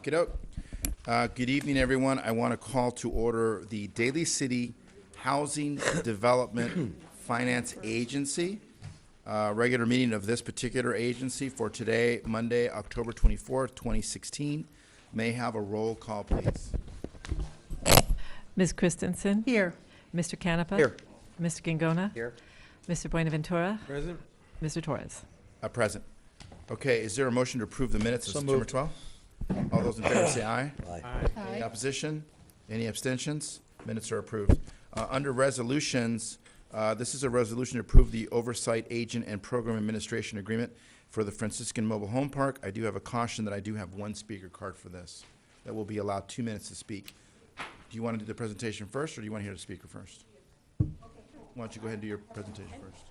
Okey-doke. Good evening, everyone. I want to call to order the Daly City Housing Development Finance Agency, regular meeting of this particular agency for today, Monday, October 24th, 2016. May I have a roll call, please? Ms. Christensen? Here. Mr. Canepa? Here. Mr. Gingona? Here. Mr. Buenaventura? Present. Mr. Torres? Present. Okay, is there a motion to approve the minutes of So September moved. 12th? All those in favor say aye. Aye. Any opposition? Any abstentions? Minutes are approved. Under resolutions, this is a resolution to approve the Oversight Agent and Program Administration Agreement for the Franciscan Mobile Home Park. I do have a caution that I do have one speaker card for this that will be allowed 2 minutes to speak. Do you want to do the presentation first, or do you want to hear the speaker first? Why don't you go ahead and do your presentation first?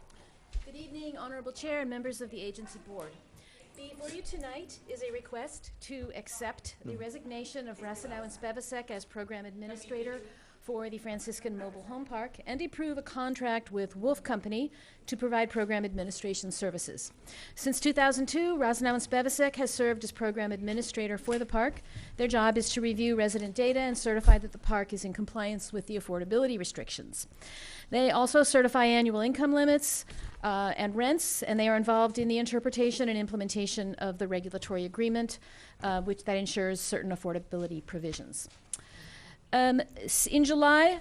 Good evening, Honorable Chair and members of the Agency Board. Before you tonight is a request to accept the resignation of Rasanow and Spevacek as Program Administrator for the Franciscan Mobile Home Park and approve a contract with Wolf Company to provide program administration services. Since 2002, Rasanow and Spevacek has served as Program Administrator for the park. Their job is to review resident data and certify that the park is in compliance with the affordability restrictions. They also certify annual income limits and rents, and they are involved in the interpretation and implementation of the regulatory agreement, which that ensures certain affordability provisions. In July,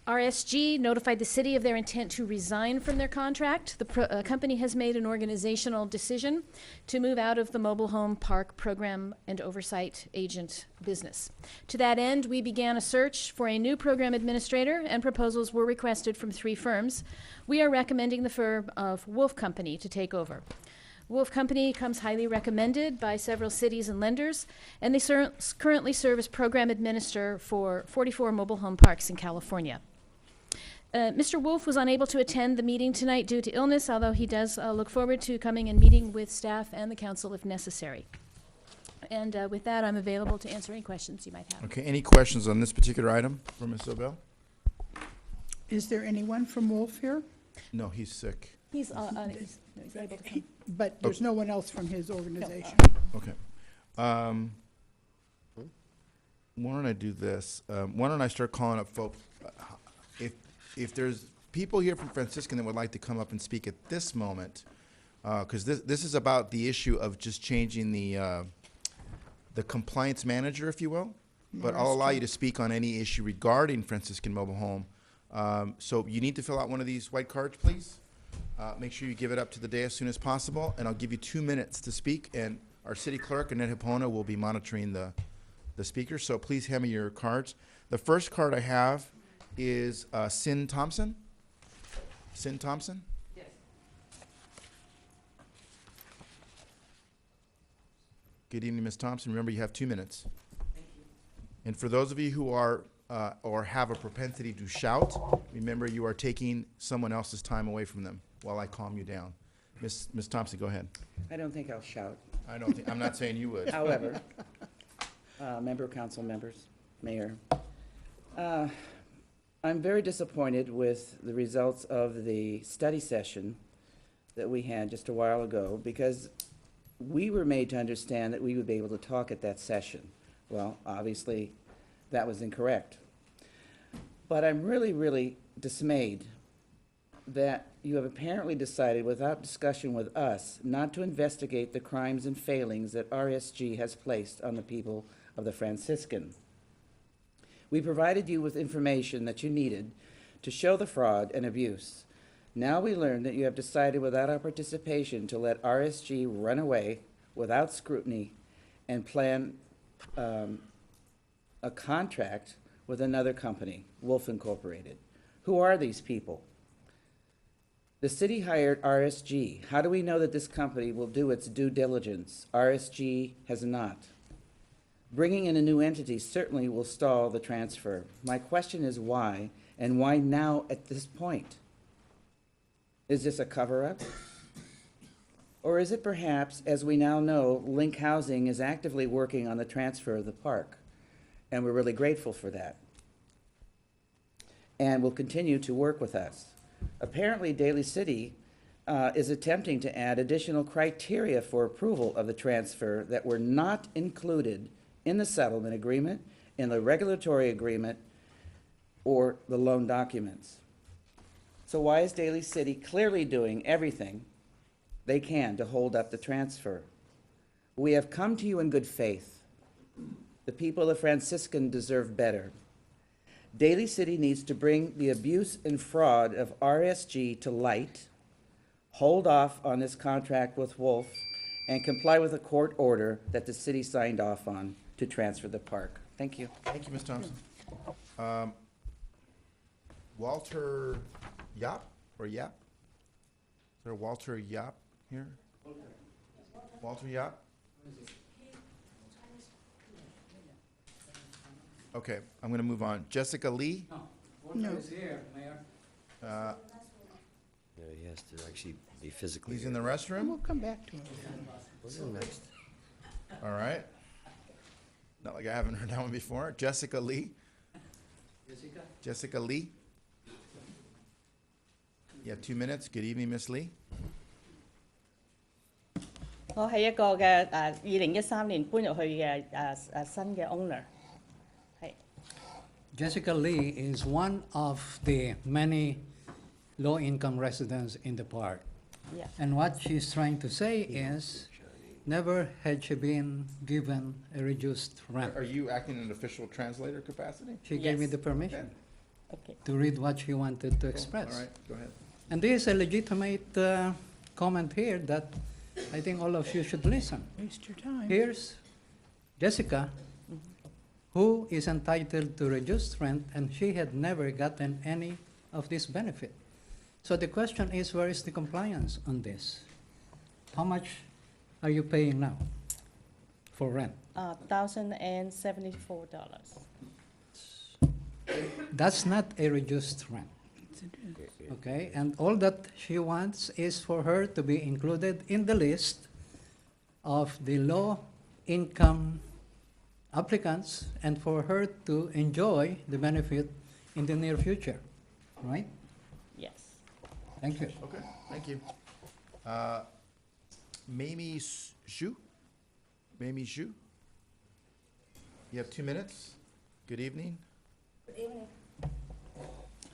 RSG notified the city of their intent to resign from their contract. The company has made an organizational decision to move out of the mobile home park program and oversight agent business. To that end, we began a search for a new program administrator, and proposals were requested from 3 firms. We are recommending the firm of Wolf Company to take over. Wolf Company comes highly recommended by several cities and lenders, and they currently serve as program administrator for 44 mobile home parks in California. Mr. Wolf was unable to attend the meeting tonight due to illness, although he does look forward to coming and meeting with staff and the council if necessary. And with that, I'm available to answer any questions you might have. Okay, any questions on this particular item from Ms. Obel? Is there anyone from Wolf here? No, he's sick. He's able to come. But there's no one else from his organization. Okay. Why don't I do this? Why don't I start calling up folks? If there's people here from Franciscan that would like to come up and speak at this moment, because this is about the issue of just changing the compliance manager, if you will. But I'll allow you to speak on any issue regarding Franciscan Mobile Home. So you need to fill out one of these white cards, please. Make sure you give it up to the day as soon as possible, and I'll give you 2 minutes to speak, and our city clerk, Annette Hipona, will be monitoring the speakers, so please hand me your cards. The first card I have is Sin Thompson. Sin Thompson? Yes. Good evening, Ms. Thompson. Remember, you have 2 minutes. Thank you. And for those of you who are or have a propensity to shout, remember you are taking someone else's time away from them while I calm you down. Ms. Thompson, go ahead. I don't think I'll shout. I'm not saying you would. However, council members, mayor, I'm very disappointed with the results of the study session that we had just a while ago, because we were made to understand that we would be able to talk at that session. Well, obviously, that was incorrect. But I'm really, really dismayed that you have apparently decided, without discussion with us, not to investigate the crimes and failings that RSG has placed on the people of the Franciscan. We provided you with information that you needed to show the fraud and abuse. Now we learn that you have decided, without our participation, to let RSG run away without scrutiny and plan a contract with another company, Wolf Incorporated. Who are these people? The city hired RSG. How do we know that this company will do its due diligence? RSG has not. Bringing in a new entity certainly will stall the transfer. My question is why, and why now at this point? Is this a cover-up? Or is it perhaps, as we now know, Link Housing is actively working on the transfer of the park? And we're really grateful for that. And will continue to work with us. Apparently, Daly City is attempting to add additional criteria for approval of the transfer that were not included in the settlement agreement, in the regulatory agreement, or the loan documents. So why is Daly City clearly doing everything they can to hold up the transfer? We have come to you in good faith. The people of Franciscan deserve better. Daly City needs to bring the abuse and fraud of RSG to light, hold off on this contract with Wolf, and comply with a court order that the city signed off on to transfer the park. Thank you. Thank you, Ms. Thompson. Walter Yap, or Yap? Is there a Walter Yap here? Walter Yap? Okay, I'm gonna move on. Jessica Lee? No. is here, Mayor. Uh, Yeah, he has to actually be physically. He's in the We'll restroom? come back to him. What's next? All right. Not like I haven't heard that one before. Jessica Lee? Jessica? Jessica Lee? You have 2 minutes. Good evening, Miss Lee. 我係一個嘅2013年搬入去嘅新嘅 owner，係 Jessica Lee is one of the many low-income residents in the park. Yeah. And what she's trying to say is, never had she been given a reduced rent. Are you acting in an official translator capacity? She gave me Yes. the permission OK。 to read what she wanted to All express. right, go ahead. And this is a legitimate comment here that I think all of you should listen. Waste your time. Here's Jessica, who is entitled to reduced rent, and she had never gotten any of this benefit. So the question is, where is the compliance on this? How much are you paying now for rent? $1,074. That's not a reduced rent, okay? And all that she wants is for her to be included in the list of the low-income applicants and for her to enjoy the benefit in the near future, right? Yes. Thank you. Okay, thank you. Mamie Zhu? Mamie Zhu? You have 2 minutes. Good evening.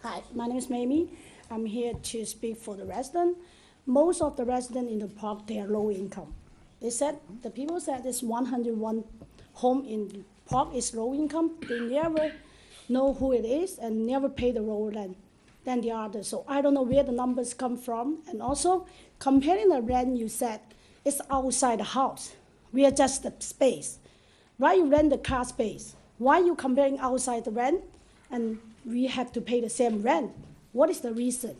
Hi, my name is Mamie. I'm here to speak for the resident. Most of the residents in the park, they are low income. They said, the people said this 101 home in the park is low income. They never know who it is and never pay the road rent than the others. So I don't know where the numbers come from. And also, comparing the rent, you said it's outside the house. We adjust the space. Why you rent the car space? Why you comparing outside the rent and we have to pay the same rent? What is the reason?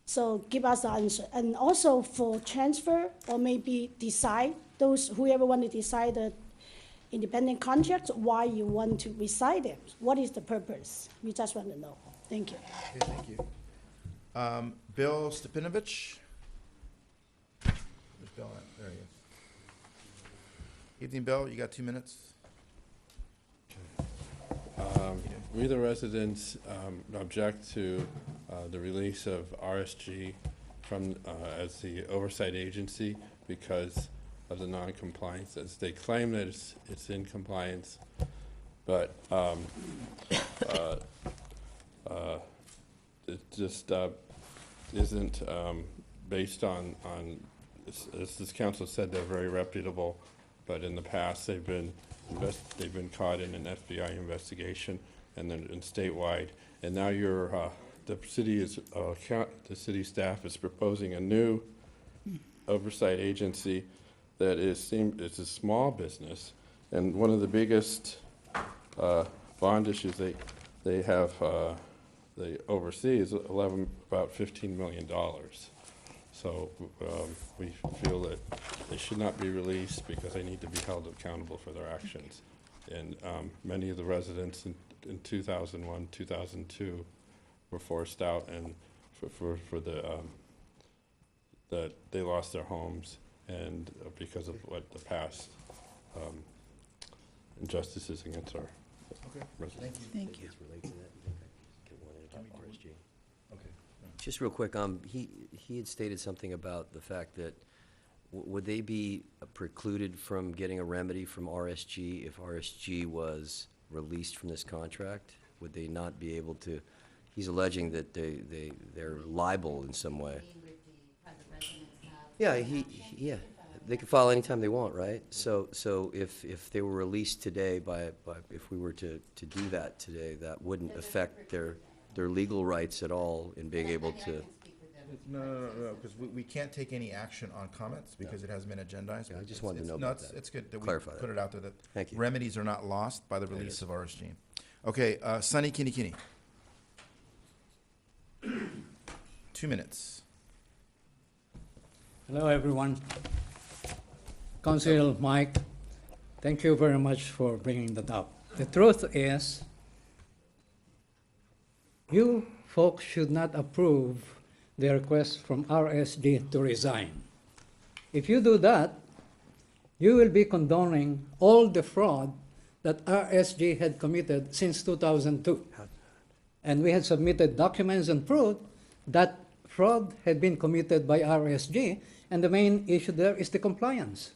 So give us the answer. And also for transfer or maybe decide, those whoever want to decide the independent contracts, why you want to reside them? What is the purpose? We just want to know. Thank you. Okay, thank you. Bill Stepanovich? Where's Bill at? There he is. Evening, Bill. You got 2 minutes. We, the residents, object to the release of RSG from, as the oversight agency because of the non-compliance. As they claim that it's in compliance, but it just isn't based on, as this council said, they're very reputable, but in the past they've been caught in an FBI investigation and then statewide, and now the city staff is proposing a new oversight agency that it's a small business, and one of the biggest bond issues they oversee is about $15 million. So we feel that they should not be released because they need to be held accountable for their actions. And many of the residents in 2001, 2002 were forced out, and that they lost their homes, and because of what the past injustices against our Okay, residents. thank you. Thank you. Relate to that? Get one in about RSG. Okay. Just real quick, he had stated something about the fact that would they be precluded from getting a remedy from RSG if RSG was released from this contract? Would they not be able to, he's alleging that they're liable in some way. Yeah, yeah, they can file anytime they want, right? So if they were released today if we were to do that today, that wouldn't affect their legal rights at all in being able to. No, because we can't take any action on comments because it hasn't been agendized. Yeah, I just It's- wanted to it's know nuts. about that. It's good that we Clarify put that. it out there that Thank you. remedies are not lost by the There it release is. of RSG. Okay, Sunny Kinney. 2 minutes. Hello, everyone. Council Mike, thank you very much for bringing that up. The truth is, you folks should not approve the request from RSD to resign. If you do that, you will be condoning all the fraud that RSG had committed since 2002. And we had submitted documents and proof that fraud had been committed by RSG, and the main issue there is the compliance.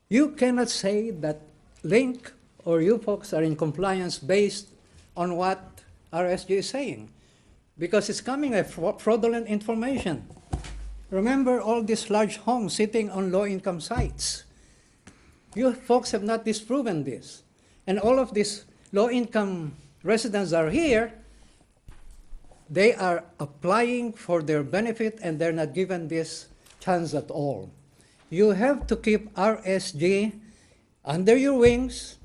You cannot say that Link or you folks are in compliance based on what RSG is saying, because it's coming with fraudulent information. Remember all these large homes sitting on low-income sites. You folks have not disproven this. And all of these low-income residents are here. They are applying for their benefit and they're not given this chance at all. You have to keep RSG under your wings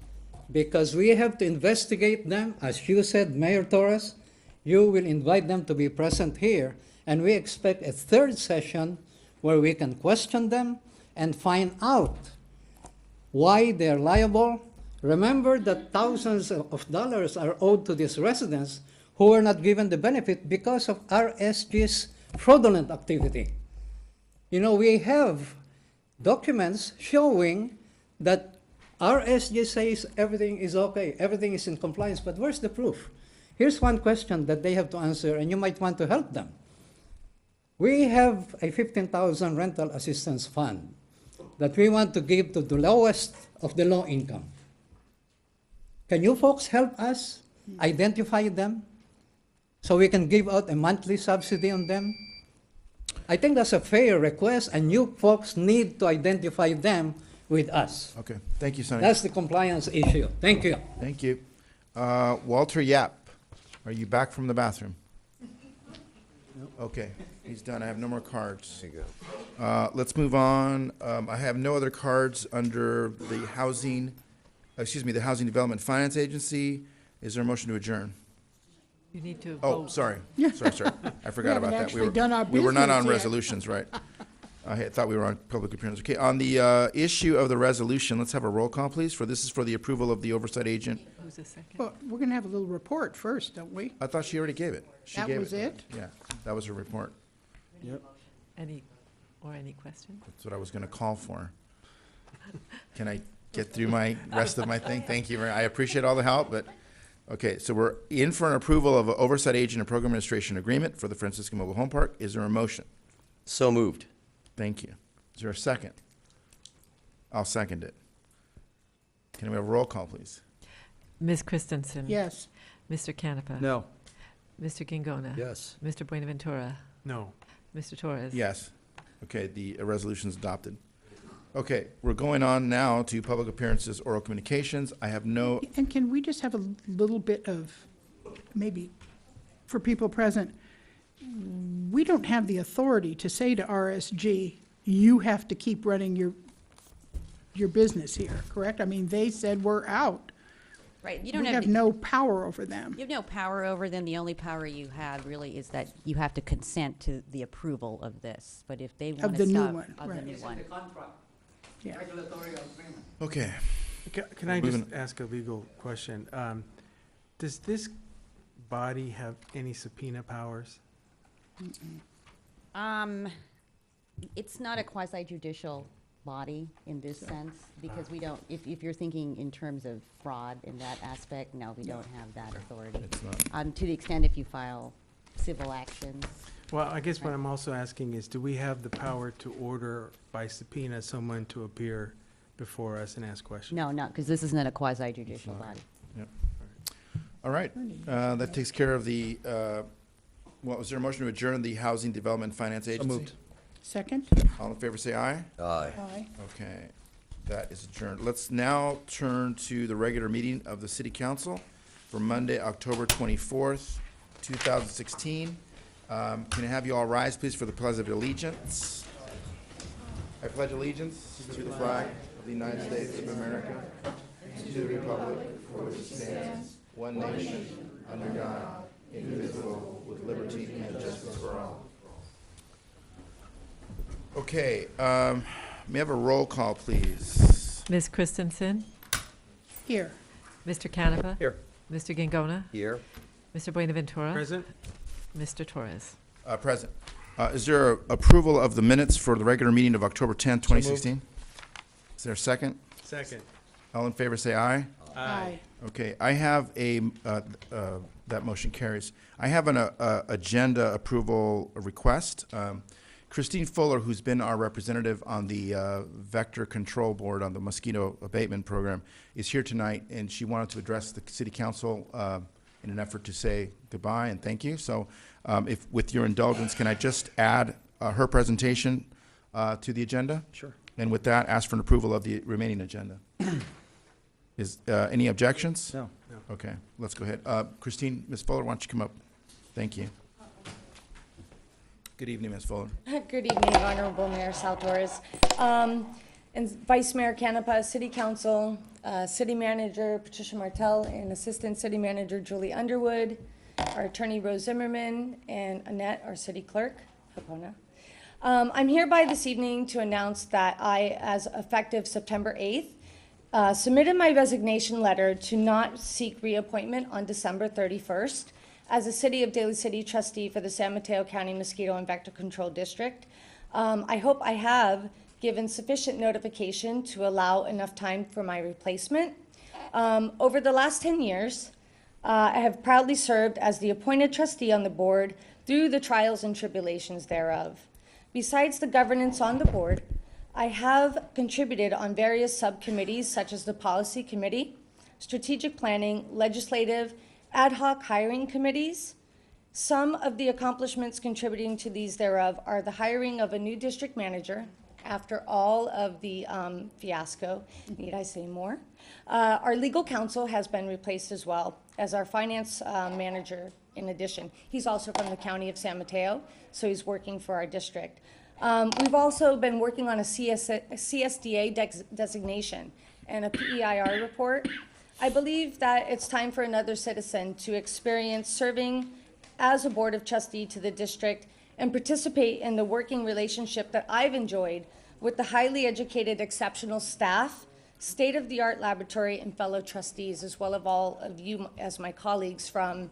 because we have to investigate them. As you said, Mayor Torres, you will invite them to be present here, and we expect a third session where we can question them and find out why they're liable. Remember that thousands of dollars are owed to these residents who were not given the benefit because of RSG's fraudulent activity. You know, we have documents showing that RSG says everything is okay, everything is in compliance, but where's the proof? Here's one question that they have to answer, and you might want to help them. We have a $15,000 rental assistance fund that we want to give to the lowest of the low income. Can you folks help us identify them so we can give out a monthly subsidy on them? I think that's a fair request, and you folks need to identify them with us. Okay, thank you, Sonny. That's the compliance issue. Thank you. Thank you. Walter Yap, are you back from the bathroom? Okay, he's done. I have no more cards. There you go. Let's move on. I have no other cards under the the Housing Development Finance Agency. Is there a motion to adjourn? You need to Oh, vote. sorry. Sorry. I forgot haven't about that. actually done our We were not business on yet. resolutions, right? I thought we were on public appearance. Okay, on the issue of the resolution, let's have a roll call, please, this is for the approval of the oversight agent. Who's the second? Well, we're going to have a little report first, don't we? I thought she already gave it. She That gave was it? Yeah, that was her report. Any question? That's what I was going to call for. Can I get through my rest of my thing? Thank you. I appreciate all the help, but, okay, so we're in for an approval of an oversight agent and program administration agreement for the Francisco Mobile Home Park. Is there a motion? So moved. Thank you. Is there a second? I'll second it. Can we have a roll call, please? Ms. Christensen? Yes. Mr. Canepa? No. Mr. Gingona? Yes. Mr. Buenaventura? No. Mr. Torres? Yes. Okay, the resolution's adopted. Okay, we're going on now to public appearances, oral communications. I have no, And can we just have a little bit of, maybe, for people present, we don't have the authority to say to RSG, you have to keep running your business here, correct? I mean, they said we're out. Right, you We don't have no power over them. you have no power over them. The only power you have really is that you have to consent to the approval of this. But if they want the to new stop. one, Of the right. new one. Yeah. Regulatory agreement. okay. Can I just Moving- ask a legal question? Does this body have any subpoena powers? It's not a quasi judicial body in this sense, because we don't, if you're thinking in terms of fraud in that aspect, no, we don't have that authority. It's not. To the extent if you file civil actions. Well, I guess what I'm also asking is, do we have the power to order by subpoena someone to appear before us and ask questions? No, not, because this is not a quasi judicial body. All right, that takes care of the, was there a motion to adjourn the Housing Development Finance Agency? moved. Second? All in favor, say aye. Aye. Aye. Okay, that is adjourned. Let's now turn to the regular meeting of the City Council for Monday, October 24th, 2016. Can I have you all rise, please, for the Pledge of Allegiance? I pledge allegiance to the flag of the United States of America, and to the republic for which it stands, one nation, under God, indivisible, with liberty and justice for all. Okay, may I have a roll call, please? Ms. Christensen, Here. Mr. Canepa. Here. Mr. Gingona, Here. Mr. Buenaventura. Present? Mr. Torres. Present. Is there approval of the minutes for the regular meeting of October 10th, 2016? Is there a second? Second. All in favor, say aye. Aye. Okay, I have that motion carries. I have an agenda approval request. Christine Fuller, who's been our representative on the Vector Control Board on the mosquito abatement program, is here tonight, and she wanted to address the city council in an effort to say goodbye and thank you. So if, with your indulgence, can I just add her presentation to the agenda? Sure. And with that, ask for an approval of the remaining agenda. Is any objections? No. Okay, let's go ahead. Christine, Ms. Fuller, why don't you come up? Thank you. Good evening, Ms. Fuller. Good evening, Honorable Mayor Saltorres, and Vice Mayor Canepa, City Council, City Manager Patricia Martell, and Assistant City Manager Julie Underwood, our Attorney Rose Zimmerman, and Annette, our City Clerk, Hapona. I'm hereby this evening to announce that I, as effective September 8th, submitted my resignation letter to not seek reappointment on December 31st as a City of Daly City trustee for the San Mateo County Mosquito and Vector Control District. I hope I have given sufficient notification to allow enough time for my replacement. Over the last 10 years, I have proudly served as the appointed trustee on the board through the trials and tribulations thereof. Besides the governance on the board, I have contributed on various subcommittees such as the Policy Committee, Strategic Planning, Legislative, ad hoc hiring committees. Some of the accomplishments contributing to these thereof are the hiring of a new district manager after all of the fiasco. Need I say more? Our legal counsel has been replaced as well as our finance manager in addition. He's also from the county of San Mateo, so he's working for our district. We've also been working on a CSDA designation and a PEIR report. I believe that it's time for another citizen to experience serving as a board of trustee to the district and participate in the working relationship that I've enjoyed with the highly educated, exceptional staff, state-of-the-art laboratory, and fellow trustees, as well as all of you as my colleagues from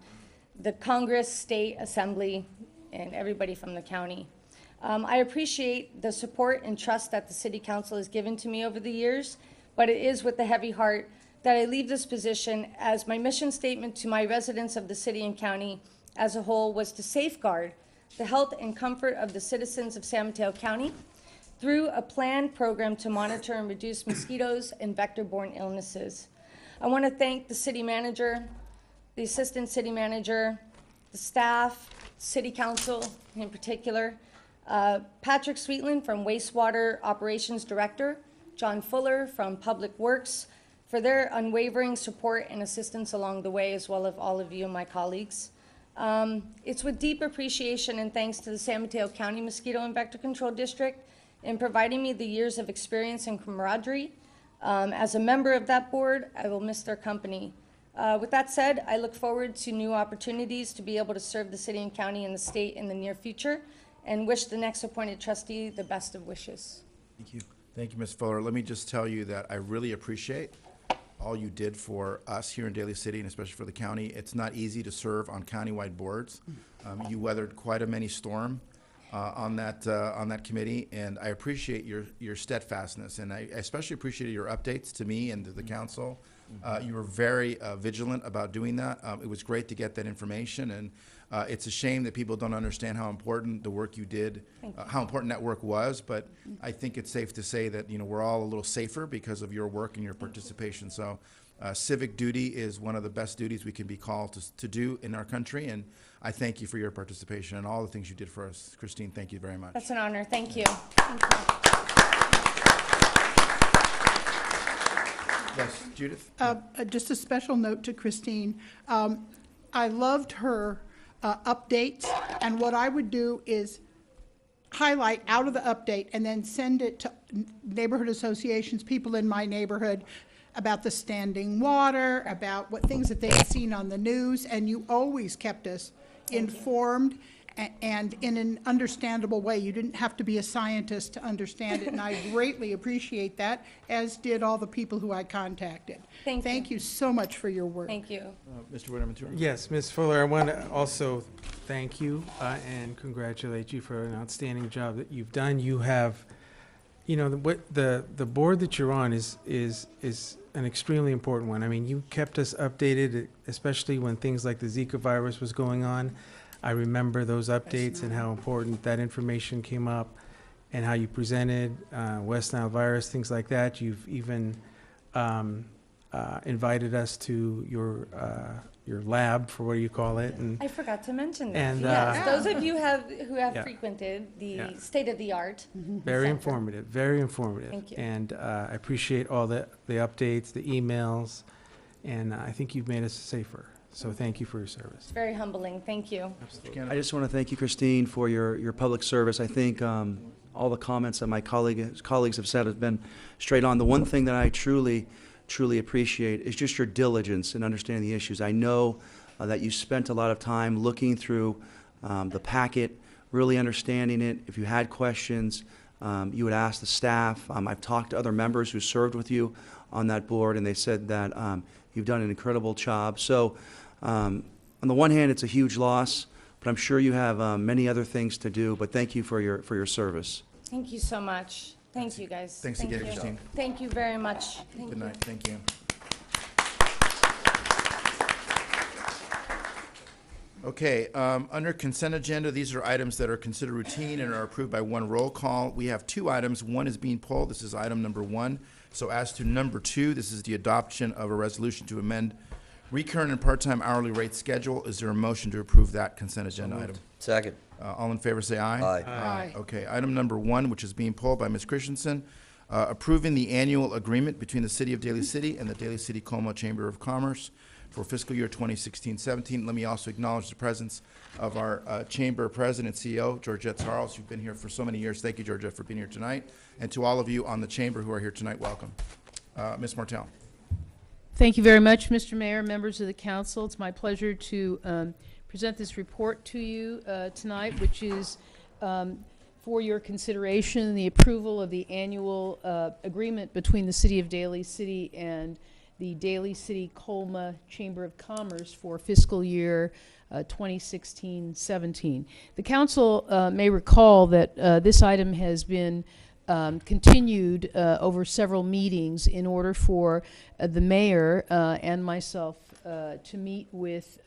the Congress, State Assembly, and everybody from the county. I appreciate the support and trust that the City Council has given to me over the years, but it is with a heavy heart that I leave this position, as my mission statement to my residents of the city and county as a whole was to safeguard the health and comfort of the citizens of San Mateo County through a planned program to monitor and reduce mosquitoes and vector-borne illnesses. I want to thank the city manager, the assistant city manager, the staff, city council in particular, Patrick Sweetland from Wastewater Operations Director, John Fuller from Public Works, for their unwavering support and assistance along the way, as well as all of you, my colleagues. It's with deep appreciation and thanks to the San Mateo County Mosquito and Vector Control District in providing me the years of experience and camaraderie. As a member of that board, I will miss their company. With that said, I look forward to new opportunities to be able to serve the city and county and the state in the near future, and wish the next appointed trustee the best of wishes. Thank you. Thank you, Ms. Fuller. Let me just tell you that I really appreciate all you did for us here in Daly City, and especially for the county. It's not easy to serve on countywide boards. You weathered quite a many storm on that committee, and I appreciate your steadfastness, and I especially appreciated your updates to me and to the council You were very vigilant about doing that. It was great to get that information, and it's a shame that people don't understand how important the work you did, how important that work was, but I think it's safe to say that, we're all a little safer because of your work and your participation. So civic duty is one of the best duties we can be called to do in our country, and I thank you for your participation and all the things you did for us. Christine, thank you very much. That's an honor. Thank you. Yes, Judith? Just a special note to Christine. I loved her updates, and what I would do is highlight out of the update and then send it to neighborhood associations, people in my neighborhood, about the standing water, about what things that they had seen on the news, and you always kept us informed and in an understandable way. You didn't have to be a scientist to understand it, and I greatly appreciate that, as did all the people who I contacted. Thank you so much for your work. Thank you. Mr. Buenaventura? Yes, Ms. Fuller, I want to also thank you and congratulate you for an outstanding job that you've done. You have, the board that you're on is an extremely important one. I mean, you kept us updated, especially when things like the Zika virus was going on. I remember those updates and how important that information came up and how you presented West Nile virus, things like that. You've even invited us to your lab, for what do you call it? And I forgot to mention that. And, yes, those of you who have yeah. frequented the Yeah. state-of-the-art. very center. informative, very informative. Thank you. And I appreciate all the updates, the emails, and I think you've made us safer. So thank you for your service. It's very humbling. Thank you. I just want to thank you, Christine, for your public service. I think all the comments that my colleagues have said have been straight on. The one thing that I truly appreciate is just your diligence in understanding the issues. I know that you spent a lot of time looking through the packet, really understanding it. If you had questions, you would ask the staff. I've talked to other members who served with you on that board, and they said that you've done an incredible job. So on the one hand, it's a huge loss, but I'm sure you have many other things to do. But thank you for your service. Thank you so much. Thank you, guys. Thanks Thank again, you. Christine. Thank you very much. Thank Good you. night, thank you. Okay, under consent agenda, these are items that are considered routine and are approved by one roll call. We have two items. One is being pulled. This is item number 1. So as to number 2, this is the adoption of a resolution to amend recurrent and part-time hourly rate schedule. Is there a motion to approve that consent agenda item? Second. All in favor, say aye. Aye. Aye. Okay, item number 1, which is being pulled by Ms. Christensen, approving the annual agreement between the City of Daly City and the Daly City Como Chamber of Commerce for fiscal year 2016-17. Let me also acknowledge the presence of our Chamber President, CEO, Georgette Sarles, who's been here for so many years. Thank you, Georgette, for being here tonight. And to all of you on the Chamber who are here tonight, welcome. Ms. Martell. Thank you very much, Mr. Mayor, members of the council. It's my pleasure to present this report to you tonight, which is for your consideration, the approval of the annual agreement between the City of Daly City and the Daly City Colma Chamber of Commerce for fiscal year 2016-17. The council may recall that this item has been continued over several meetings in order for the mayor and myself to meet with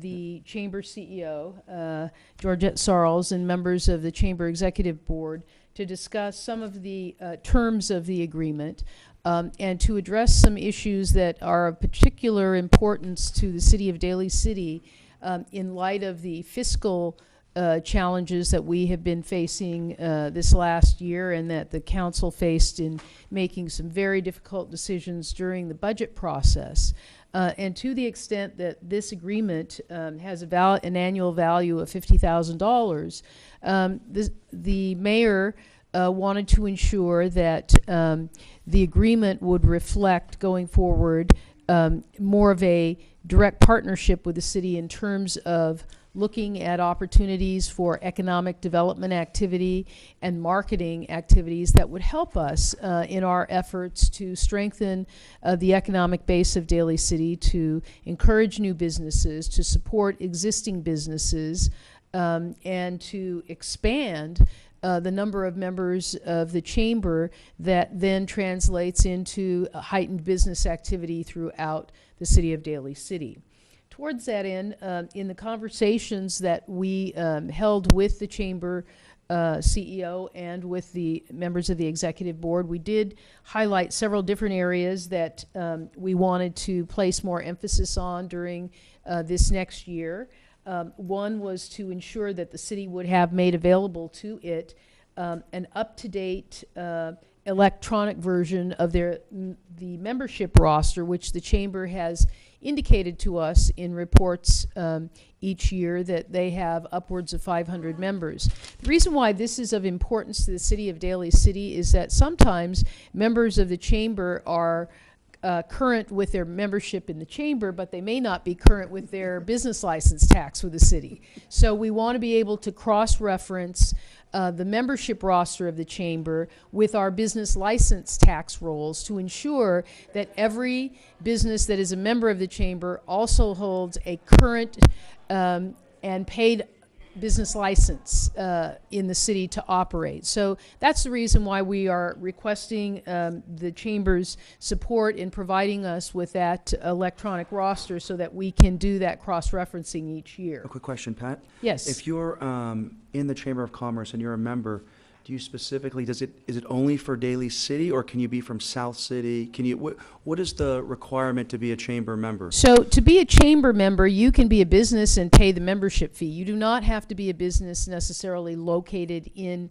the Chamber CEO, Georgette Sarles, and members of the Chamber Executive Board to discuss some of the terms of the agreement and to address some issues that are of particular importance to the City of Daly City in light of the fiscal challenges that we have been facing this last year and that the council faced in making some very difficult decisions during the budget process. And to the extent that this agreement has an annual value of $50,000, the mayor wanted to ensure that the agreement would reflect going forward more of a direct partnership with the city in terms of looking at opportunities for economic development activity and marketing activities that would help us in our efforts to strengthen the economic base of Daly City, to encourage new businesses, to support existing businesses, and to expand the number of members of the chamber that then translates into a heightened business activity throughout the city of Daly City. Towards that end, in the conversations that we held with the chamber CEO and with the members of the executive board, we did highlight several different areas that we wanted to place more emphasis on during this next year. One was to ensure that the city would have made available to it an up-to-date electronic version of the membership roster, which the chamber has indicated to us in reports each year that they have upwards of 500 members. The reason why this is of importance to the city of Daly City is that sometimes members of the chamber are current with their membership in the chamber, but they may not be current with their business license tax with the city. So we want to be able to cross-reference the membership roster of the chamber with our business license tax rolls to ensure that every business that is a member of the chamber also holds a current and paid business license in the city to operate. So that's the reason why we are requesting the chamber's support in providing us with that electronic roster so that we can do that cross-referencing each year. A quick question, Pat. Yes. If you're in the Chamber of Commerce and you're a member, do you specifically, is it only for Daly City, or can you be from South City? Can you, what is the requirement to be a chamber member? So to be a chamber member, you can be a business and pay the membership fee. You do not have to be a business necessarily located in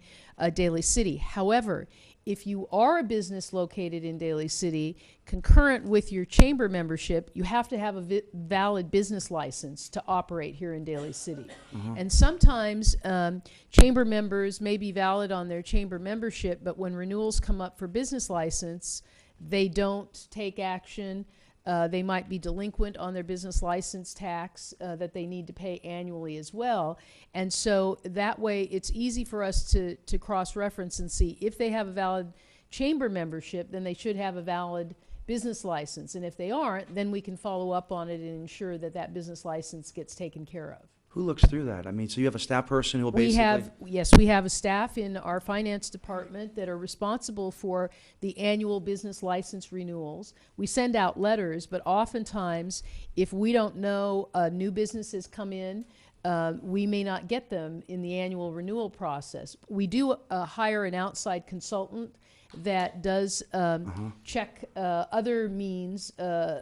Daly City. However, if you are a business located in Daly City, concurrent with your chamber membership, you have to have a valid business license to operate here in Daly City. And sometimes chamber members may be valid on their chamber membership, but when renewals come up for business license, they don't take action. They might be delinquent on their business license tax that they need to pay annually as well. And so that way it's easy for us to cross-reference and see if they have a valid chamber membership, then they should have a valid business license. And if they aren't, then we can follow up on it and ensure that that business license gets taken care of. Who looks through that? I mean, so you have a staff person who will basically... We have a staff in our finance department that are responsible for the annual business license renewals. We send out letters, but oftentimes, if we don't know new businesses come in, we may not get them in the annual renewal process. We do hire an outside consultant that does check other means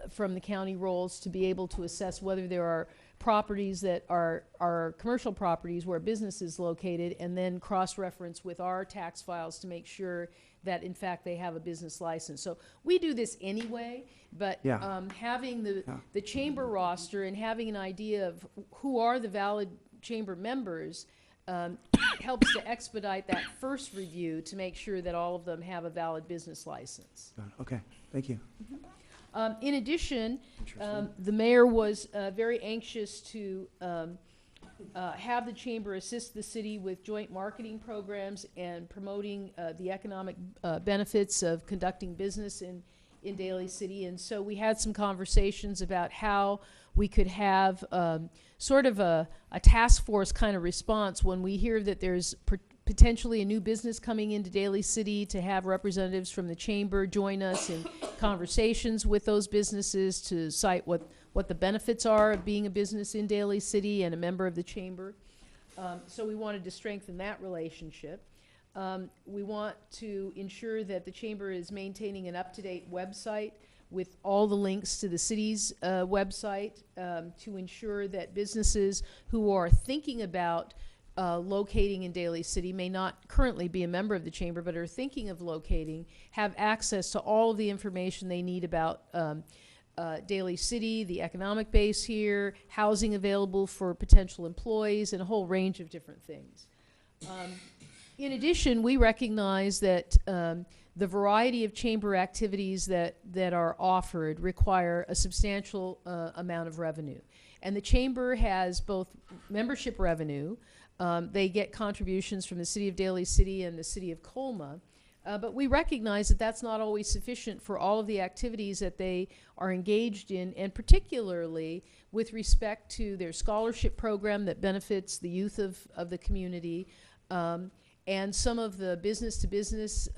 from the county rolls to be able to assess whether there are properties that are commercial properties where business is located, and then cross-reference with our tax files to make sure that in fact they have a business license. So we do this anyway, but having the chamber roster and having an idea of who are the valid chamber members helps to expedite that first review to make sure that all of them have a valid business license. Okay, thank you. In addition, the mayor was very anxious to have the chamber assist the city with joint marketing programs and promoting the economic benefits of conducting business in Daly City. And so we had some conversations about how we could have sort of a task force kind of response when we hear that there's potentially a new business coming into Daly City, to have representatives from the chamber join us in conversations with those businesses to cite what the benefits are of being a business in Daly City and a member of the chamber. So we wanted to strengthen that relationship. We want to ensure that the chamber is maintaining an up-to-date website with all the links to the city's website to ensure that businesses who are thinking about locating in Daly City, may not currently be a member of the chamber, but are thinking of locating, have access to all of the information they need about Daly City, the economic base here, housing available for potential employees, and a whole range of different things. In addition, we recognize that the variety of chamber activities that are offered require a substantial amount of revenue. And the chamber has both membership revenue. They get contributions from the city of Daly City and the city of Colma. But we recognize that that's not always sufficient for all of the activities that they are engaged in, and particularly with respect to their scholarship program that benefits the youth of the community, and some of the business-to-business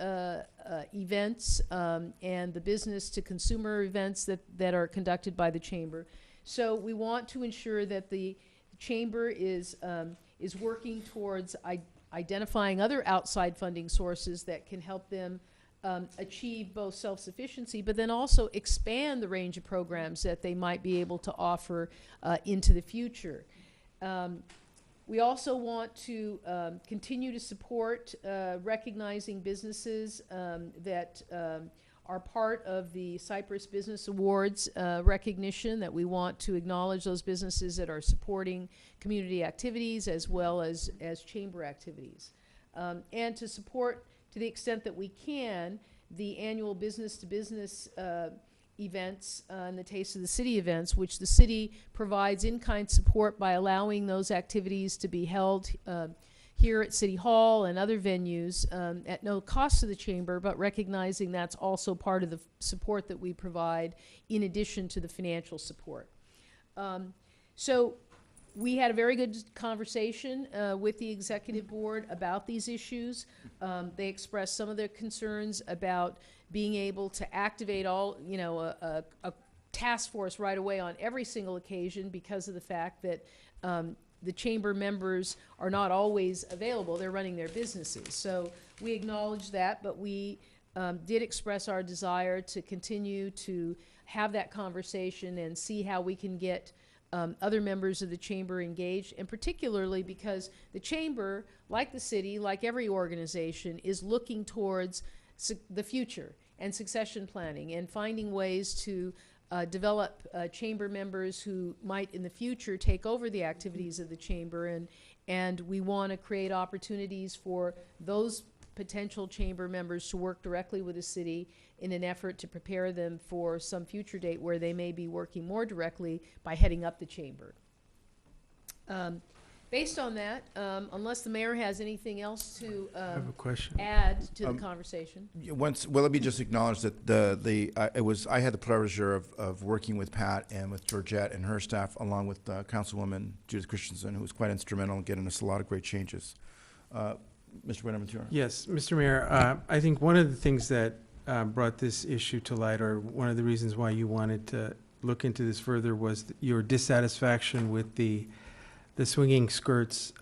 events and the business-to-consumer events that are conducted by the Chamber. So we want to ensure that the Chamber is working towards identifying other outside funding sources that can help them achieve both self-sufficiency, but then also expand the range of programs that they might be able to offer into the future. We also want to continue to support recognizing businesses that are part of the Cypress Business Awards recognition, that we want to acknowledge those businesses that are supporting community activities as well as chamber activities. And to support, to the extent that we can, the annual business-to-business events and the Taste of the City events, which the city provides in-kind support by allowing those activities to be held here at City Hall and other venues at no cost to the Chamber, but recognizing that's also part of the support that we provide in addition to the financial support. So we had a very good conversation with the executive board about these issues. They expressed some of their concerns about being able to activate a task force right away on every single occasion because of the fact that the chamber members are not always available. They're running their businesses. So we acknowledge that, but we did express our desire to continue to have that conversation and see how we can get other members of the chamber engaged, and particularly because the chamber, like the city, like every organization, is looking towards the future and succession planning and finding ways to develop chamber members who might in the future take over the activities of the chamber, and we want to create opportunities for those potential chamber members to work directly with the city in an effort to prepare them for some future date where they may be working more directly by heading up the chamber. Based on that, unless the mayor has anything else to I have a question. add to the conversation. Well, let me just acknowledge that I had the pleasure of working with Pat and with Georgette and her staff, along with Councilwoman Judith Christensen, who was quite instrumental in getting us a lot of great changes. Mr. Buenaventura. Yes, Mr. Mayor, I think one of the things that brought this issue to light, or one of the reasons why you wanted to look into this further, was your dissatisfaction with the Swinging Skirts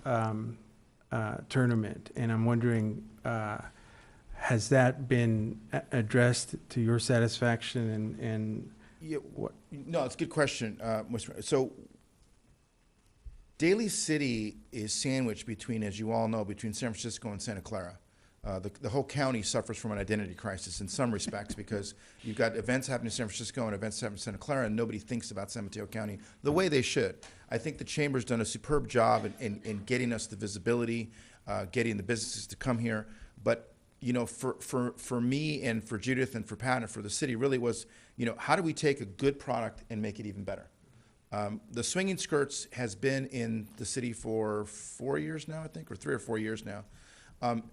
tournament. And I'm wondering, has that been addressed to your satisfaction, and Yeah, what? no, it's a good question. So Daly City is sandwiched between, as you all know, between San Francisco and Santa Clara. The whole county suffers from an identity crisis in some respects because you've got events happening in San Francisco and events happening in Santa Clara, and nobody thinks about San Mateo County the way they should. I think the Chamber's done a superb job in getting us the visibility, getting the businesses to come here. But, you know, for me and for Judith and for Pat and for the city really was, you know, how do we take a good product and make it even better? The Swinging Skirts has been in the city for 4 years now, I think, or 3 or 4 years now.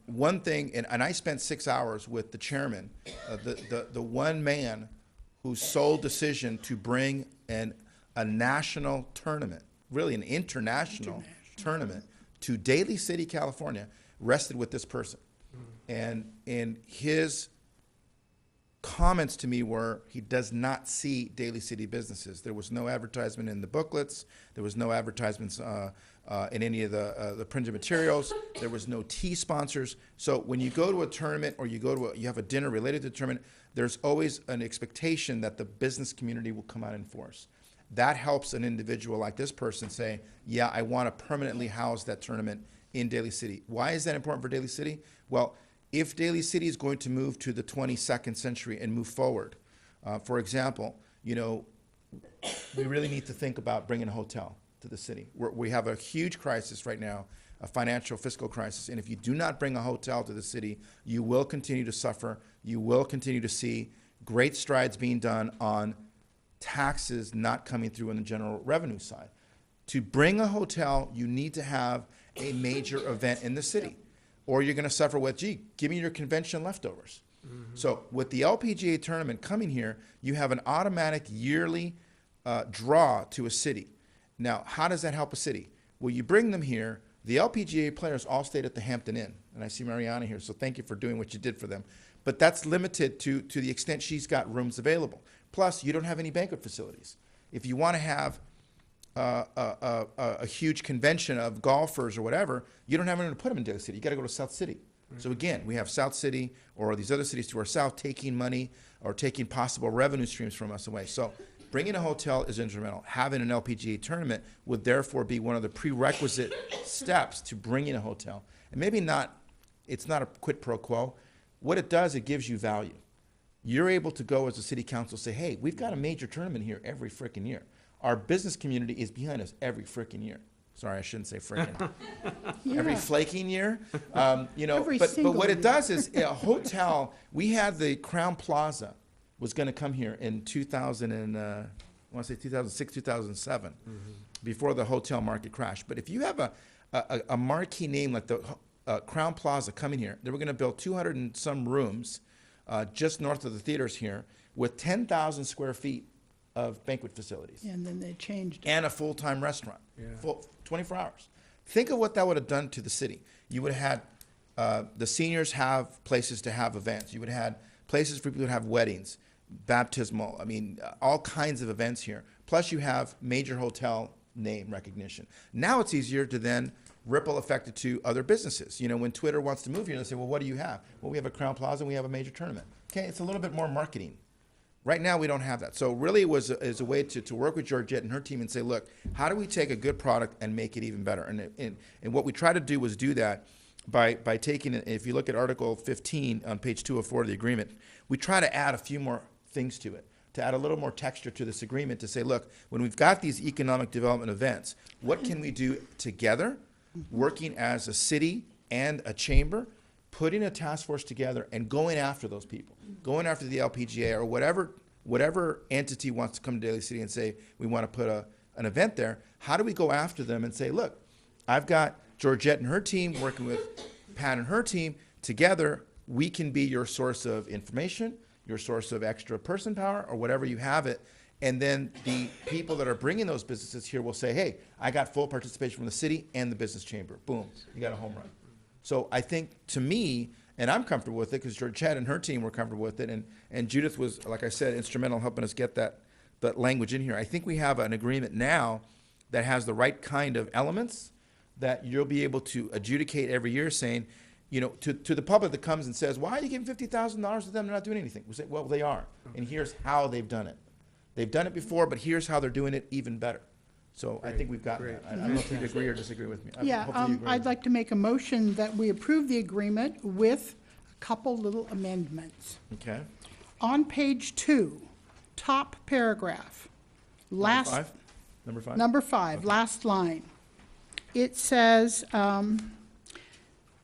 One thing, and I spent 6 hours with the chairman, the one man whose sole decision to bring a national tournament, really an international tournament, to Daly City, California, rested with this person. And his comments to me were he does not see Daly City businesses. There was no advertisement in the booklets. There was no advertisements in any of the printed materials. There was no tea sponsors. So when you go to a tournament or you have a dinner related to the tournament, there's always an expectation that the business community will come out in force. That helps an individual like this person say, yeah, I want to permanently house that tournament in Daly City. Why is that important for Daly City? Well, if Daly City is going to move to the 22nd century and move forward, for example, you know, we really need to think about bringing a hotel to the city. We have a huge crisis right now, a financial fiscal crisis, and if you do not bring a hotel to the city, you will continue to suffer. You will continue to see great strides being done on taxes not coming through on the general revenue side. To bring a hotel, you need to have a major event in the city, or you're going to suffer with, gee, give me your convention leftovers. Mm-hmm. So with the LPGA tournament coming here, you have an automatic yearly draw to a city. Now, how does that help a city? Well, you bring them here, The LPGA players all stayed at the Hampton Inn, and I see Mariana here, so thank you for doing what you did for them. But that's limited to the extent she's got rooms available. Plus, you don't have any banquet facilities. If you want to have a huge convention of golfers or whatever, you don't have anywhere to put them in Daly City. You got to go to South City. So again, we have South City or these other cities to our south taking money or taking possible revenue streams from us away. So bringing a hotel is instrumental. Having an LPGA tournament would therefore be one of the prerequisite steps to bringing a hotel. And maybe not, it's not a quid pro quo. What it does, it gives you value. You're able to go as a city council say, hey, we've got a major tournament here every frickin' year. Our business community is behind us every frickin' year. Sorry, I shouldn't say frickin'. Every flaking year. Every But single what it year. does is a hotel, we had the Crown Plaza was going to come here in 2006, 2007, before the hotel market crashed. But if you have a marquee name like the Crown Plaza coming here, they were going to build 200 and some rooms just north of the theaters here with 10,000 square feet of banquet facilities And then they changed it. and a full-time restaurant, full 24 hours. Think of what that would have done to the city. You would have had the seniors have places to have events. You would have had places for people to have weddings, baptismal, I mean, all kinds of events here. Plus you have major hotel name recognition. Now it's easier to then ripple effect it to other businesses. You know, when Twitter wants to move here, they say, well, what do you have? Well, we have a Crown Plaza and we have a major tournament. Okay, it's a little bit more marketing. Right now, we don't have that. So really it was is a way to work with Georgette and her team and say, look, how do we take a good product and make it even better? And what we try to do was do that by taking it, if you look at Article 15 on page 204 of the agreement, we try to add a few more things to it, to add a little more texture to this agreement to say, look, when we've got these economic development events, what can we do together, working as a city and a chamber, putting a task force together and going after those people, going after the LPGA or whatever entity wants to come to Daly City and say, we want to put an event there. How do we go after them and say, look, I've got Georgette and her team working with Pat and her team. Together, we can be your source of information, your source of extra person power, or whatever you have it. And then the people that are bringing those businesses here will say, hey, I got full participation from the city and the business chamber. Boom, you got a home run. So I think, to me, and I'm comfortable with it because Georgette and her team were comfortable with it, and Judith was, like I said, instrumental in helping us get that language in here. I think we have an agreement now that has the right kind of elements that you'll be able to adjudicate every year, saying, you know, to the public that comes and says, why are you giving $50,000 to them? They're not doing anything. We say, well, they are, and here's how they've done it. They've done it before, but here's how they're doing it even better. So I think we've gotten that. I don't know if you'd agree or disagree with me. Yeah, Hopefully you agree I'd with like to make a motion that we approve the agreement with a couple little amendments. me. Okay. On page 2, top paragraph, last. Number five? Number 5, last line. It says,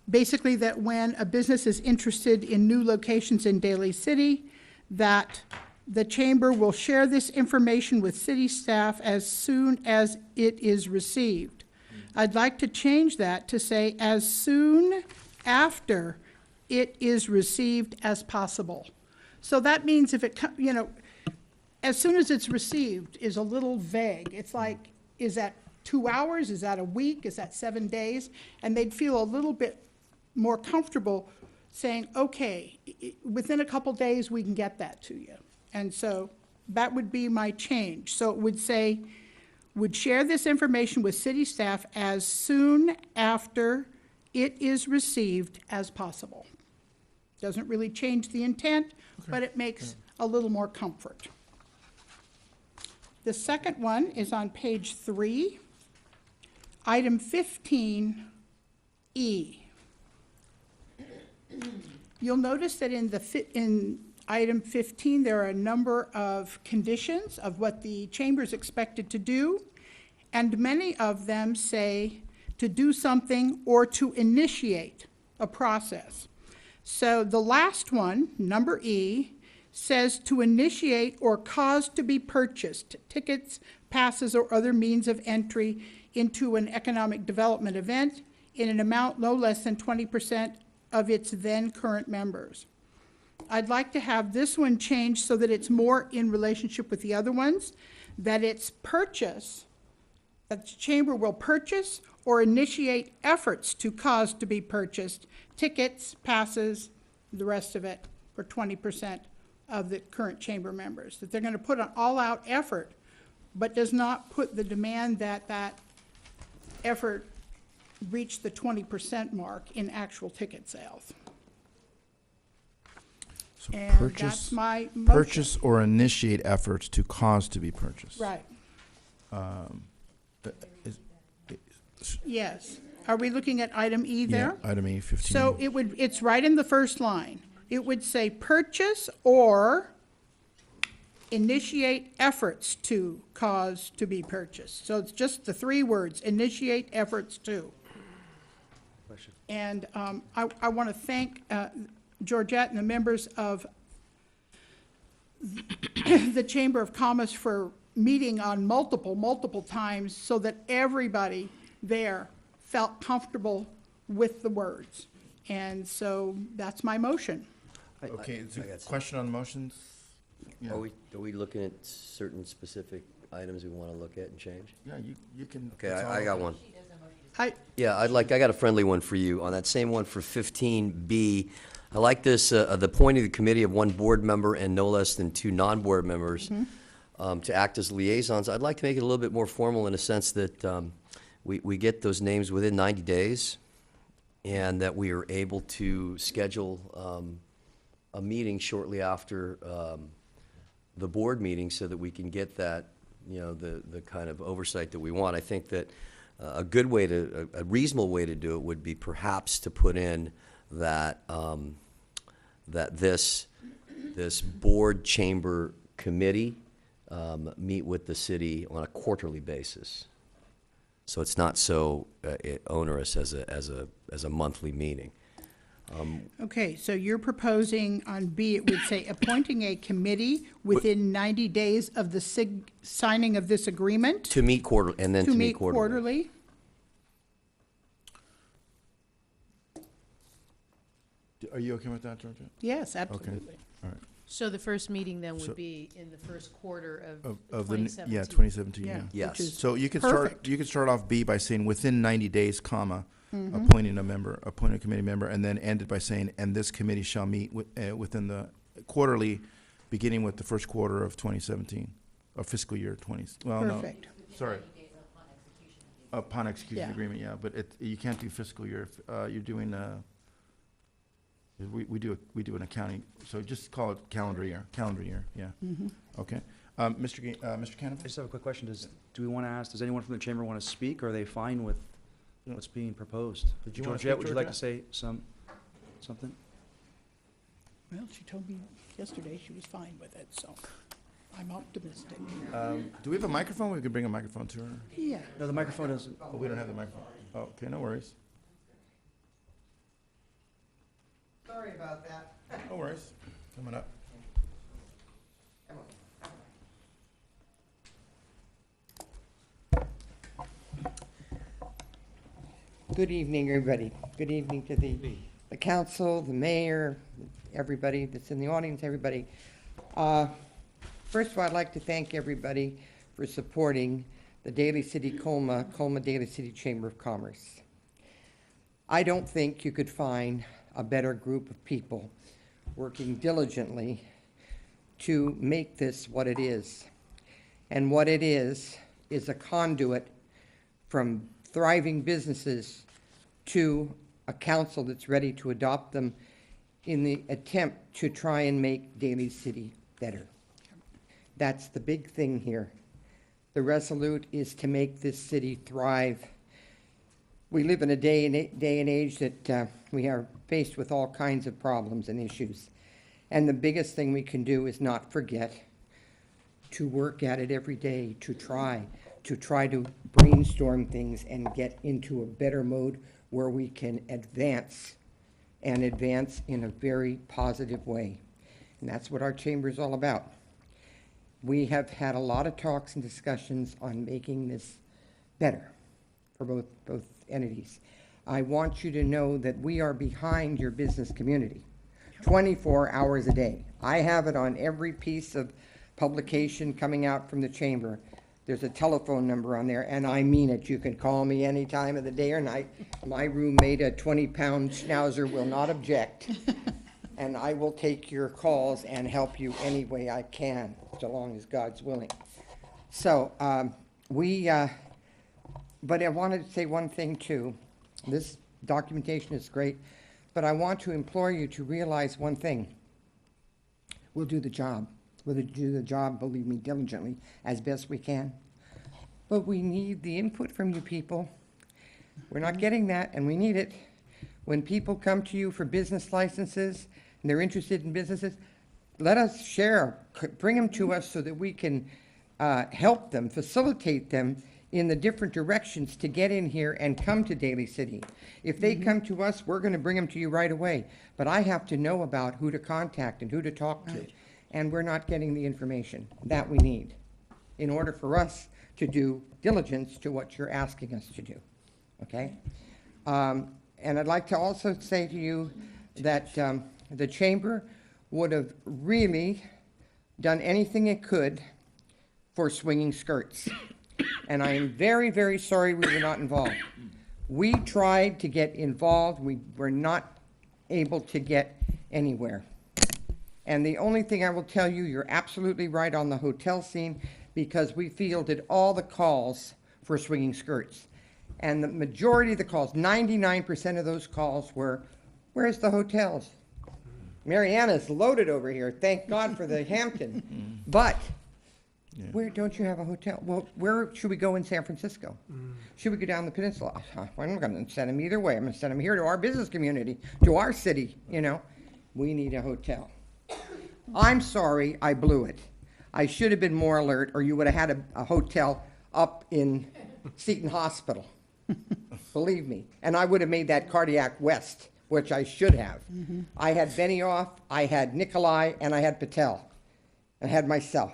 basically that when a business is interested in new locations in Daly City, that the chamber will share this information with city staff as soon as it is received. I'd like to change that to say as soon after it is received as possible. So that means if it, as soon as it's received is a little vague. It's like, is that 2 hours? Is that a week? Is that 7 days? And they'd feel a little bit more comfortable saying, okay, within a couple days, we can get that to you. And so that would be my change. So it would say, would share this information with city staff as soon after it is received as possible. Doesn't really change the intent, but it makes a little more comfort. The second one is on page 3, item 15E. You'll notice that in item 15, there are a number of conditions of what the chamber is expected to do, and many of them say to do something or to initiate a process. So the last one, number E, says to initiate or cause to be purchased tickets, passes, or other means of entry into an economic development event in an amount no less than 20% of its then current members. I'd like to have this one changed so that it's more in relationship with the other ones, that it's purchase, that the chamber will purchase or initiate efforts to cause to be purchased, tickets, passes, the rest of it, for 20% of the current chamber members. That they're going to put an all-out effort, but does not put the demand that that effort reach the 20% mark in actual ticket sales. So And purchase, that's my motion. purchase or initiate efforts to cause to be purchased. Right, That is- yes. Are we looking at item E there? Yeah, item E, 15. So it's right in the first line. It would say purchase or initiate efforts to cause to be purchased. So it's just the three words, initiate efforts to. And I want to thank Georgette and the members of the Chamber of Commerce for meeting on multiple times so that everybody there felt comfortable with the words. And so that's my motion. Okay, is I there a got some. question on motions? Yeah. Are we looking at certain specific items we want to look at and change? Yeah, you can. Okay, that's I all. got one. Yeah, I got a friendly one for you. On that same one for 15B, I like this, the appointing the committee of one board member and no less than two non-board members to act as liaisons. I'd like to make it a little bit more formal in a sense that we get those names within 90 days and that we are able to schedule a meeting shortly after the board meeting so that we can get that, the kind of oversight that we want. I think that a reasonable way to do it would be perhaps to put in that, that this board chamber committee meet with the city on a quarterly basis. So it's not so onerous as a monthly meeting. okay, so you're proposing on B, it would say appointing a committee within 90 days of the signing of this agreement? To meet quarterly, and then to meet quarterly. quarterly? Are you okay with that, Georgia? Yes, absolutely. All right. So the first meeting then So- would be in the first quarter of Of the, 2017? yeah, 2017, yeah. Yeah. Yes. Which is So you could perfect. start off B by saying within 90 days, comma, Mm-hmm. appointing a committee member, and then end it by saying, and this committee shall meet within the quarterly, beginning with the first quarter of 2017, or fiscal year 20, well, no. Perfect. Sorry. Upon execution Yeah. agreement, yeah, but you can't do fiscal year, if you're doing, we do an accounting, so just call it calendar year, yeah. Mm-hmm. Okay. Mr. Canova? I just have a quick question. Do we want to ask, does anyone from the chamber want to speak, or are they fine with what's being proposed? Did you wanna Georgette, speak, would you like to Georgette? say something? Well, she told me yesterday she was fine with it, so I'm optimistic. Do we have a microphone? We could bring a microphone to her. Yeah. No, the microphone doesn't. Oh, we don't have the microphone. Oh, okay, no worries. Sorry about that. No worries. Coming up. Good evening, everybody. Good evening to the council, the mayor, everybody that's in the audience, everybody. First of all, I'd like to thank everybody for supporting the Daly City Colma Daly City Chamber of Commerce. I don't think you could find a better group of people working diligently to make this what it is. And what it is a conduit from thriving businesses to a council that's ready to adopt them in the attempt to try and make Daly City better. That's the big thing here. The resolute is to make this city thrive. We live in a day and age that we are faced with all kinds of problems and issues. And the biggest thing we can do is not forget to work at it every day, to try to brainstorm things and get into a better mode where we can advance and advance in a very positive way. And that's what our chamber is all about. We have had a lot of talks and discussions on making this better for both entities. I want you to know that we are behind your business community 24 hours a day. I have it on every piece of publication coming out from the chamber. There's a telephone number on there, and I mean it. You can call me any time of the day or night. My roommate, a 20-pound schnauzer, will not object. And I will take your calls and help you any way I can, so long as God's willing. So, but I wanted to say one thing too. This documentation is great, but I want to implore you to realize one thing. We'll do the job. We'll do the job, believe me, diligently, as best we can. But we need the input from you people. We're not getting that, and we need it. When people come to you for business licenses, and they're interested in businesses, let us share, bring them to us so that we can help them, facilitate them in the different directions to get in here and come to Daly City. If they come to us, we're gonna bring them to you right away. But I have to know about who to contact and who to talk to. And we're not getting the information that we need in order for us to do diligence to what you're asking us to do, okay? And I'd like to also say to you that the Chamber would have really done anything it could for swinging skirts. And I am very, very sorry we were not involved. We tried to get involved. We were not able to get anywhere. And the only thing I will tell you, you're absolutely right on the hotel scene, because we fielded all the calls for swinging skirts. And the majority of the calls, 99% of those calls were, where's the hotels? Mariana's loaded over here. Thank God for the Hampton. But where don't you have a hotel? Well, where should we go in San Francisco? Should we go down the peninsula? I'm not going to send them either way. I'm going to send them here to our business community, to our city, you know. We need a hotel. I'm sorry I blew it. I should have been more alert, or you would have had a hotel up in Seton Hospital. Believe me. And I would have made that Cardiac West, which I should have. I had Benioff, I had Nikolai, and I had Patel. I had myself.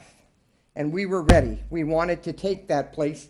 And we were ready. We wanted to take that place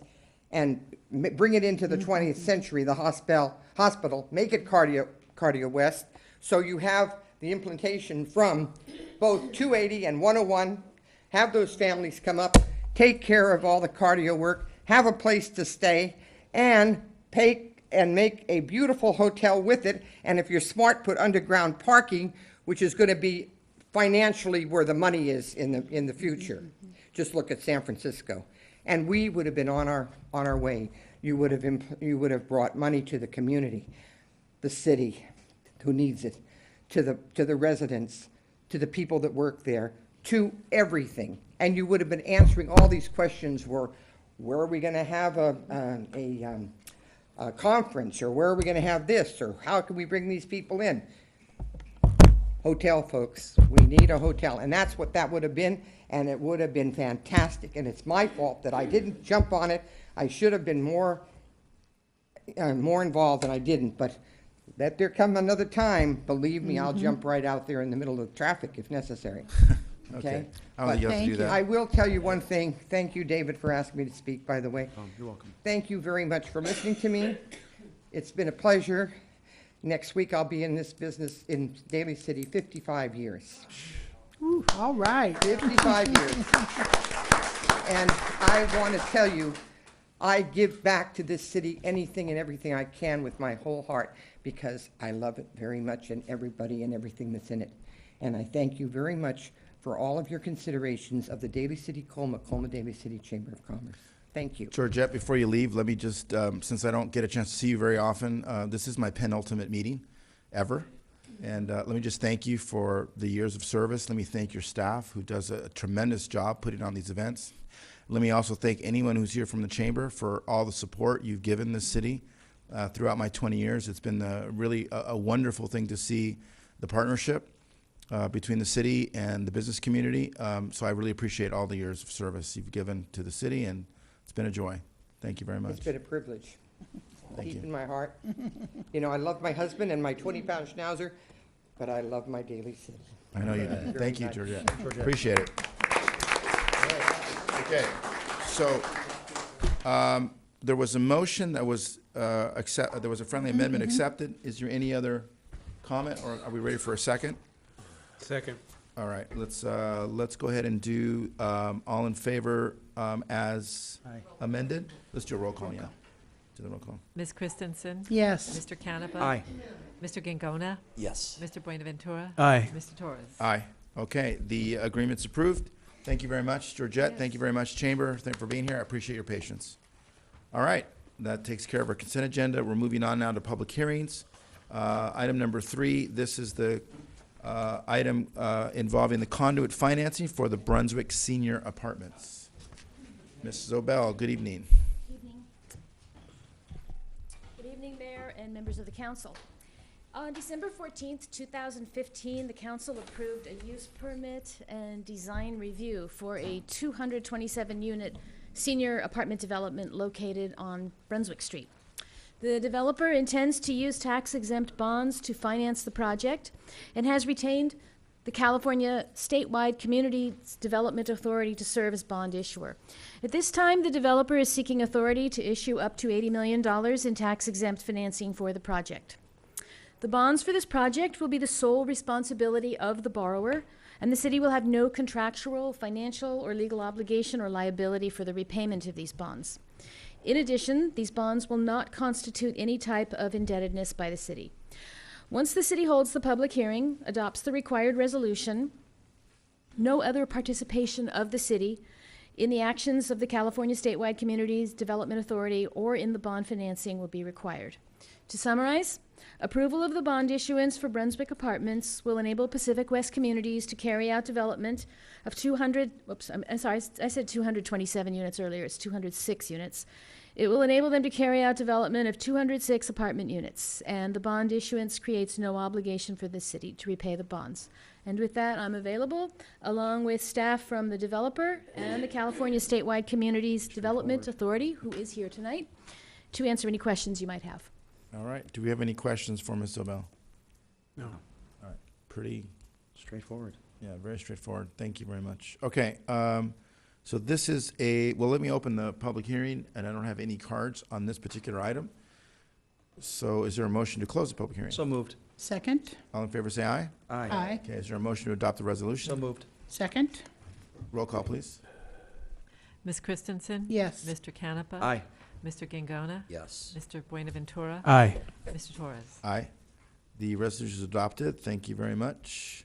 and bring it into the 20th century, the hospital, make it Cardio West, so you have the implantation from both 280 and 101, have those families come up, take care of all the cardio work, have a place to stay, and pay and make a beautiful hotel with it. And if you're smart, put underground parking, which is going to be financially where the money is in the future. Just look at San Francisco. And we would have been on our way. You would have brought money to the community, the city who needs it, to the residents, to the people that work there, to everything. And you would have been answering all these questions: where are we going to have a conference, or where are we going to have this, or how can we bring these people in? Hotel, folks. We need a hotel. And that's what that would have been, and it would have been fantastic. And it's my fault that I didn't jump on it. I should have been more involved, and I didn't. But let there come another time, believe me, I'll jump right out there in the middle of traffic if necessary. Okay? I don't think you have to do that. I will tell you one thing. Thank you, David, for asking me to speak, by the way. You're welcome. Thank you very much for listening to me. It's been a pleasure. Next week, I'll be in this business in Daly City 55 years. Ooh, all right. 55 years. And I want to tell you, I give back to this city anything and everything I can with my whole heart, because I love it very much, and everybody and everything that's in it. And I thank you very much for all of your considerations of the Daly City Colma Daly City Chamber of Commerce. Thank you. Georgette, before you leave, let me just, since I don't get a chance to see you very often, this is my penultimate meeting ever. And let me just thank you for the years of service. Let me thank your staff, who does a tremendous job putting on these events. Let me also thank anyone who's here from the Chamber for all the support you've given this city throughout my 20 years. It's been really a wonderful thing to see the partnership between the city and the business community. So I really appreciate all the years of service you've given to the city, and it's been a joy. Thank you very much. It's been a privilege. Thank Deep you. in my heart. You know, I love my husband and my 20-pound schnauzer, but I love my Daly City. I know you do. Thank you, much. Georgette. Appreciate it. Okay, so there was a motion that was there was a friendly amendment accepted. Is there any other comment, or are we ready for a second? Second. All right, let's go ahead and do, all in favor, as Aye. amended? Let's do a roll call, yeah. Do the roll call. Ms. Christensen? Yes. Mr. Canepa? Aye. Mr. Gangona? Yes. Mr. Buenaventura? Aye. Mr. Torres? Aye. Okay, the agreement's approved. Thank you very much, Georgette. Thank you very much, Chamber. Thank you for being here. I appreciate your patience. All right, that takes care of our consent agenda. We're moving on now to public hearings. Item number 3, this is the item involving the conduit financing for the Brunswick Senior Apartments. Mrs. Obel, good evening. Evening. Good evening, Mayor and members of the council. On December 14th, 2015, the council approved a use permit and design review for a 227-unit senior apartment development located on Brunswick Street. The developer intends to use tax-exempt bonds to finance the project and has retained the California Statewide Community Development Authority to serve as bond issuer. At this time, the developer is seeking authority to issue up to $80 million in tax-exempt financing for the project. The bonds for this project will be the sole responsibility of the borrower, and the city will have no contractual, financial, or legal obligation or liability for the repayment of these bonds. In addition, these bonds will not constitute any type of indebtedness by the city. Once the city holds the public hearing, adopts the required resolution, no other participation of the city in the actions of the California Statewide Communities Development Authority or in the bond financing will be required. To summarize, approval of the bond issuance for Brunswick Apartments will enable Pacific West Communities to carry out development of 227 units earlier, it's 206 units. It will enable them to carry out development of 206 apartment units, and the bond issuance creates no obligation for the city to repay the bonds. And with that, I'm available, along with staff from the developer and the California Statewide Communities Development Authority, who is here tonight, to answer any questions you might have. All right, do we have any questions for Ms. Obel? No. All right, pretty, Straightforward. yeah, very straightforward. Thank you very much. Okay, so this is well, let me open the public hearing, and I don't have any cards on this particular item. So is there a motion to close the public hearing? So moved. Second? All in favor, say aye. Aye. Aye. Okay, is there a motion to adopt the resolution? So moved. Second? Roll call, please. Ms. Christensen? Yes. Mr. Canepa? Aye. Mr. Gangona? Yes. Mr. Buenaventura? Aye. Mr. Torres? Aye. The resolution is adopted. Thank you very much.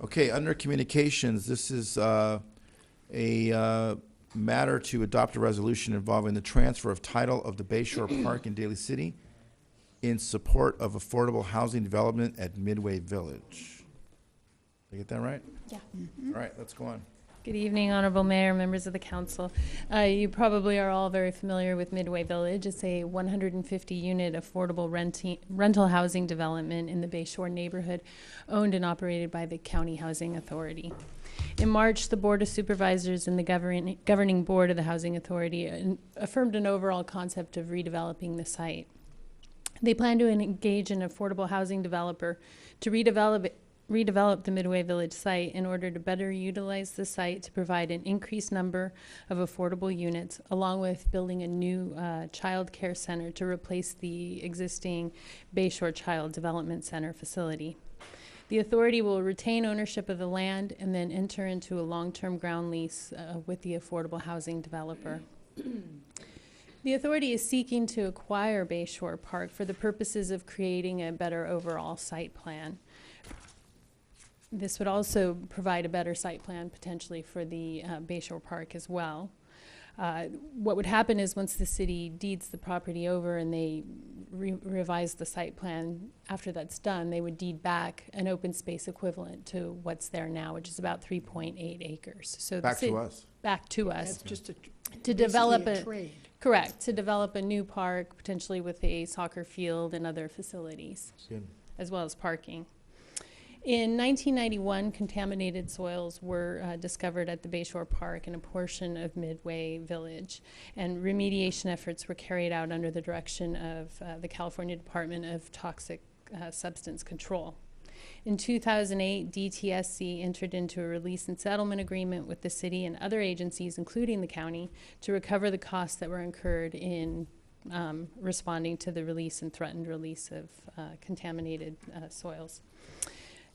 Okay, under communications, this is a matter to adopt a resolution involving the transfer of title of the Bayshore Park in Daly City in support of affordable housing development at Midway Village. Did I get that right? Yeah. All right, let's go on. Good evening, Honorable Mayor, members of the council. You probably are all very familiar with Midway Village. It's a 150-unit affordable rental housing development in the Bayshore neighborhood, owned and operated by the County Housing Authority. In March, the Board of Supervisors and the governing board of the Housing Authority affirmed an overall concept of redeveloping the site. They plan to engage an affordable housing developer to redevelop the Midway Village site in order to better utilize the site to provide an increased number of affordable units, along with building a new child care center to replace the existing Bayshore Child Development Center facility. The authority will retain ownership of the land and then enter into a long-term ground lease with the affordable housing developer. The authority is seeking to acquire Bayshore Park for the purposes of creating a better overall site plan. This would also provide a better site plan potentially for the Bayshore Park as well. What would happen is once the city deeds the property over and they revise the site plan, after that's done, they would deed back an open space equivalent to what's there now, which is about 3.8 acres. So Back to us. Back to us. That's just To develop basically a trade. correct, to develop a new park, potentially with a soccer field and other facilities, Good. as well as parking. In 1991, contaminated soils were discovered at the Bayshore Park and a portion of Midway Village, and remediation efforts were carried out under the direction of the California Department of Toxic Substance Control. In 2008, DTSC entered into a release and settlement agreement with the city and other agencies, including the county, to recover the costs that were incurred in responding to the release and threatened release of contaminated soils.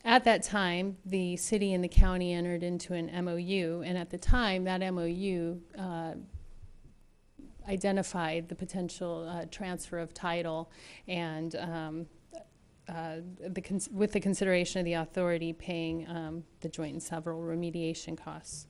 At that time, the city and the county entered into an MOU, and at the time, that MOU identified the potential transfer of title and with the consideration of the authority paying the joint and several remediation costs.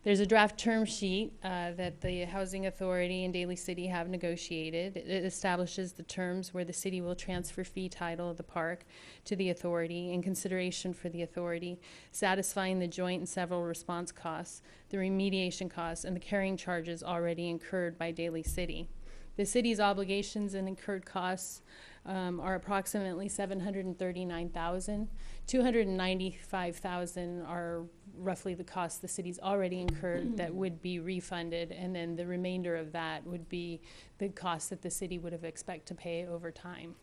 There's a draft term sheet that the Housing Authority and Daly City have negotiated. It establishes the terms where the city will transfer fee title of the park to the authority in consideration for the authority, satisfying the joint and several response costs, the remediation costs, and the carrying charges already incurred by Daly City. The city's obligations and incurred costs are approximately $739,000. $295,000 are roughly the costs the city's already incurred that would be refunded, and then the remainder of that would be the costs that the city would have expect to pay over time.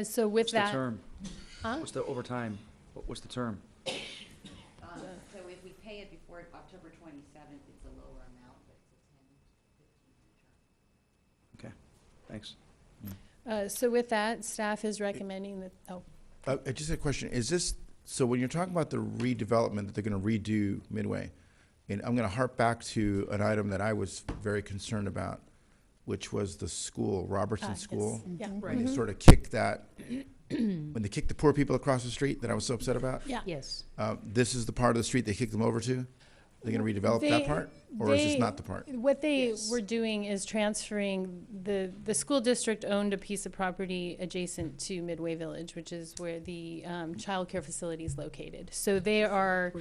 So with What's that, the term? Huh? What's the overtime? What's the term? So if we pay it before October 27th, it's a lower amount, but it's a 10 to 15 year term. Okay, thanks. so with that, staff is recommending that. Oh, Just a question, is this, so when you're talking about the redevelopment that they're gonna redo Midway, and I'm gonna harp back to an item that I was very concerned about, which was the school, Robertson yes. School. Yeah. When they sort of kicked that, when they kicked the poor people across the street that I was so upset about. Yeah. Yes. This is the part of the street they kicked them over to? They're gonna redevelop They- that part? Or is this they- not the part? What they were doing is transferring, the school district owned a piece of property adjacent to Midway Village, which is where the child care facility is located. So they are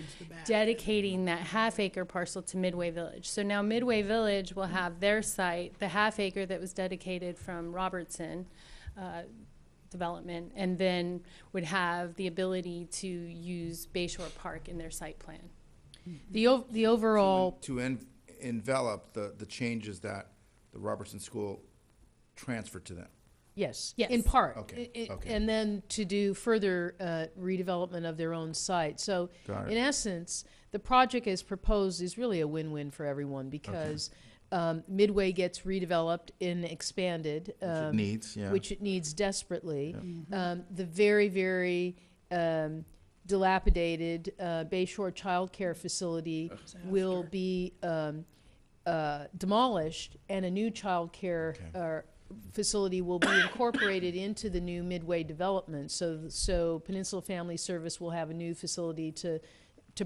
dedicating that half-acre parcel to Midway Village. So now Midway Village will have their site, the half-acre that was dedicated from Robertson Development, and then would have the ability to use Bayshore Park in their site plan. The overall, To envelop the changes that the Robertson School transferred to them. yes, Yes. in part. Okay, okay. And then to do further redevelopment of their own site. So Got it. in essence, the project as proposed is really a win-win for everyone because Midway gets redeveloped and expanded. Which it needs, yeah. Which it needs desperately. The very, very dilapidated Bayshore Child Care Facility will be demolished, and a new child care facility will be incorporated into the new Midway development. So Peninsula Family Service will have a new facility to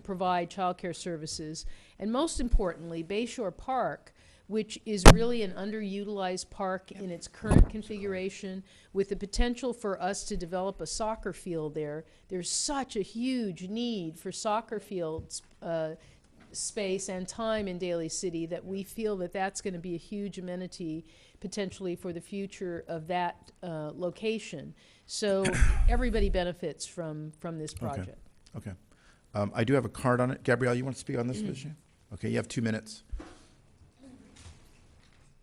provide child care services. And most importantly, Bayshore Park, which is really an underutilized park in its current configuration, with the potential for us to develop a soccer field there. There's such a huge need for soccer fields space and time in Daly City that we feel that that's going to be a huge amenity potentially for the future of that location. So everybody benefits from this project. Okay. I do have a card on it. Gabrielle, you want to speak on this issue? Okay, you have 2 minutes.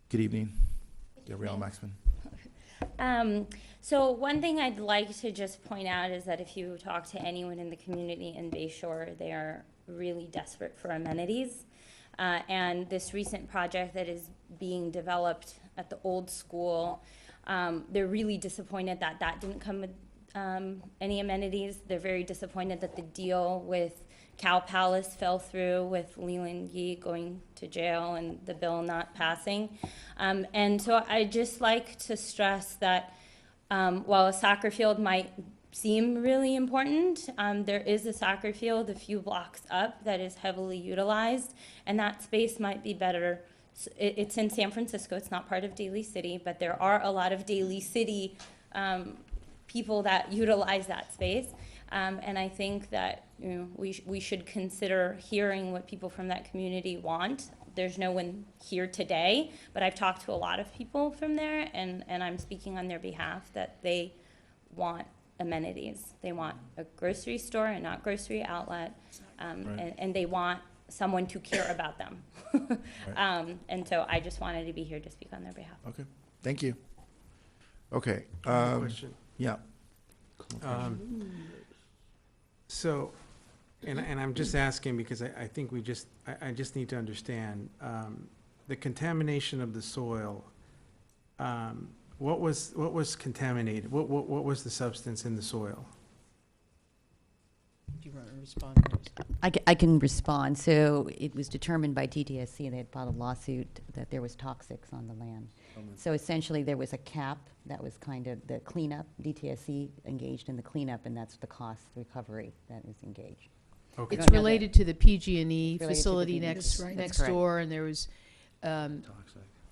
Good evening, Gabrielle Maxman. So one thing I'd like to just point out is that if you talk to anyone in the community in Bayshore, they are really desperate for amenities. And this recent project that is being developed at the old school, they're really disappointed that that didn't come with any amenities. They're very disappointed that the deal with Cow Palace fell through, with Leland Yee going to jail and the bill not passing. And so I'd just like to stress that while a soccer field might seem really important, there is a soccer field a few blocks up that is heavily utilized, and that space might be better. It's in San Francisco, it's not part of Daly City, but there are a lot of Daly City people that utilize that space. And I think that we should consider hearing what people from that community want. There's no one here today, but I've talked to a lot of people from there, and I'm speaking on their behalf that they want amenities. They want a grocery store and not grocery outlet, and they want someone to care about them. And so I just wanted to be here to speak on their behalf. Okay, thank you. Okay. Question. Yeah. So, and I'm just asking because I think I just need to understand, the contamination of the soil, what was contaminated? What was the substance in the soil? Do you want to respond to this? I can respond. So it was determined by TTSC, and they had filed a lawsuit that there was toxics on the land. So essentially, there was a cap that was kind of the cleanup. DTSC engaged in the cleanup, and that's the cost recovery that is engaged. Okay. It's related to the PG&E Related to the facility PG&E. next, That's right. next That's correct. door, and there was,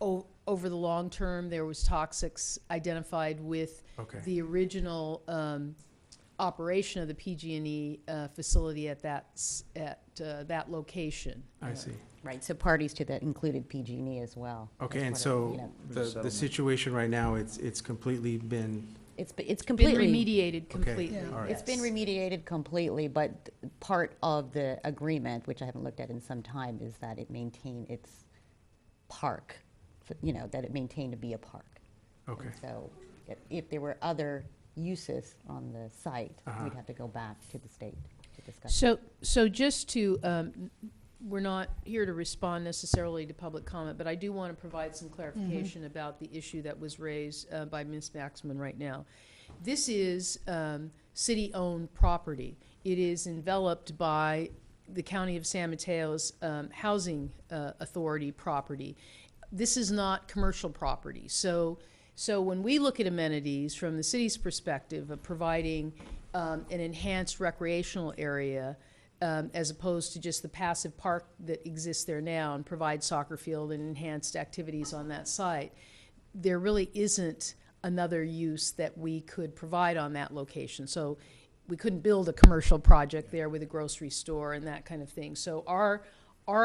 over the long term, there was toxics identified with Okay. the original operation of the PG&E facility at that location. I see. Right, so parties to that included PG&E as well. Okay, as and part of so cleanup. the situation right now, it's completely been, It's Been completely. remediated completely. all right. It's been remediated completely, but part of the agreement, which I haven't looked at in some time, is that it maintain its park, that it maintained to be a park. Okay. And so if there were other uses on the site, Uh-huh. we'd have to go back to the state to discuss. So just to, we're not here to respond necessarily to public comment, but I do want to provide some clarification about the issue that was raised by Ms. Maxman right now. This is city-owned property. It is enveloped by the County of San Mateo's Housing Authority property. This is not commercial property. So when we look at amenities from the city's perspective of providing an enhanced recreational area, as opposed to just the passive park that exists there now and provide soccer field and enhanced activities on that site, there really isn't another use that we could provide on that location. So we couldn't build a commercial project there with a grocery store and that kind of thing. So our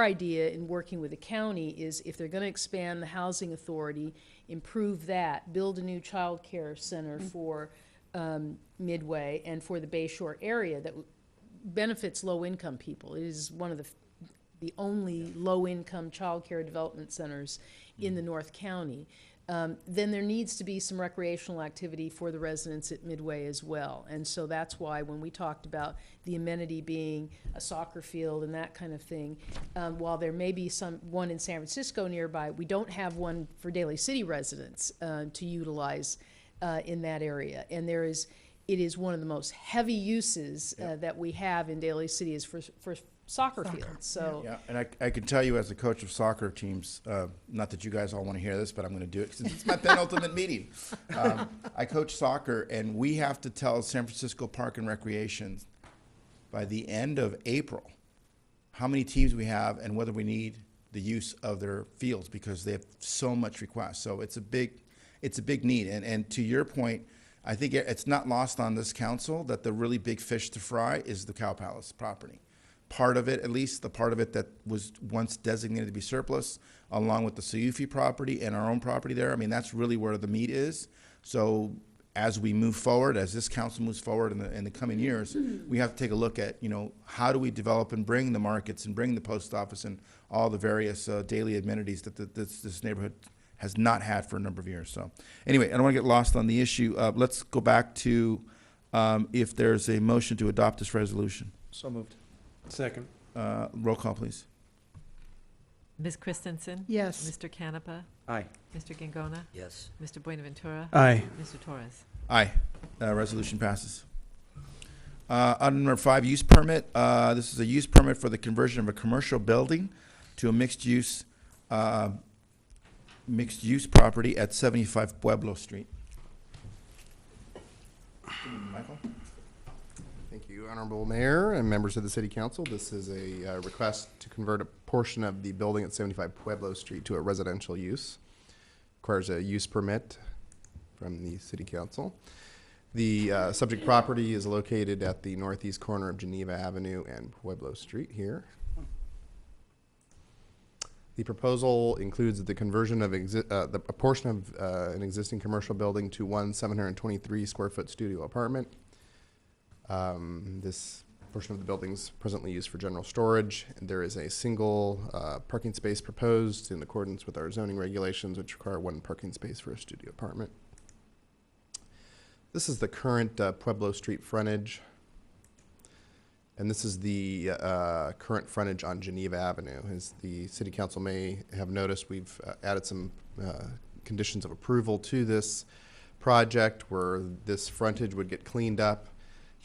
idea in working with the county is if they're going to expand the housing authority, improve that, build a new child care center for Midway and for the Bayshore area that benefits low-income people. It is one of the only low-income child care development centers in the North County. Then there needs to be some recreational activity for the residents at Midway as well. And so that's why when we talked about the amenity being a soccer field and that kind of thing, while there may be one in San Francisco nearby, we don't have one for Daly City residents to utilize in that area. And it is one of the most heavy uses that we have in Daly City is for soccer fields. So Yeah, and I can tell you as a coach of soccer teams, not that you guys all want to hear this, but I'm going to do it since it's my penultimate meeting. I coach soccer, and we have to tell San Francisco Park and Recreation by the end of April how many teams we have and whether we need the use of their fields because they have so much request. So it's a big need. And to your point, I think it's not lost on this council that the really big fish to fry is the Cow Palace property. Part of it, at least the part of it that was once designated to be surplus, along with the Sayufi property and our own property there. I mean, that's really where the meat is. So as we move forward, as this council moves forward in the coming years, we have to take a look at, how do we develop and bring the markets and bring the post office and all the various daily amenities that this neighborhood has not had for a number of years. So anyway, I don't want to get lost on the issue. Let's go back to if there's a motion to adopt this resolution. So moved. Second. Roll call, please. Ms. Christensen? Yes. Mr. Canepa? Aye. Mr. Gingona? Yes. Mr. Buenaventura? Aye. Mr. Torres? Aye. Resolution passes. Item number 5, use permit. This is a use permit for the conversion of a commercial building to a mixed-use property at 75 Pueblo Street. Michael? Thank you, Honorable Mayor and members of the City Council. This is a request to convert a portion of the building at 75 Pueblo Street to a residential use. Requires a use permit from the City Council. The subject property is located at the northeast corner of Geneva Avenue and Pueblo Street here. The proposal includes the conversion of a portion of an existing commercial building to one 723 square foot studio apartment. This portion of the building is presently used for general storage, and there is a single parking space proposed in accordance with our zoning regulations, which require one parking space for a studio apartment. This is the current Pueblo Street frontage, and this is the current frontage on Geneva Avenue. As the City Council may have noticed, we've added some conditions of approval to this project where this frontage would get cleaned up.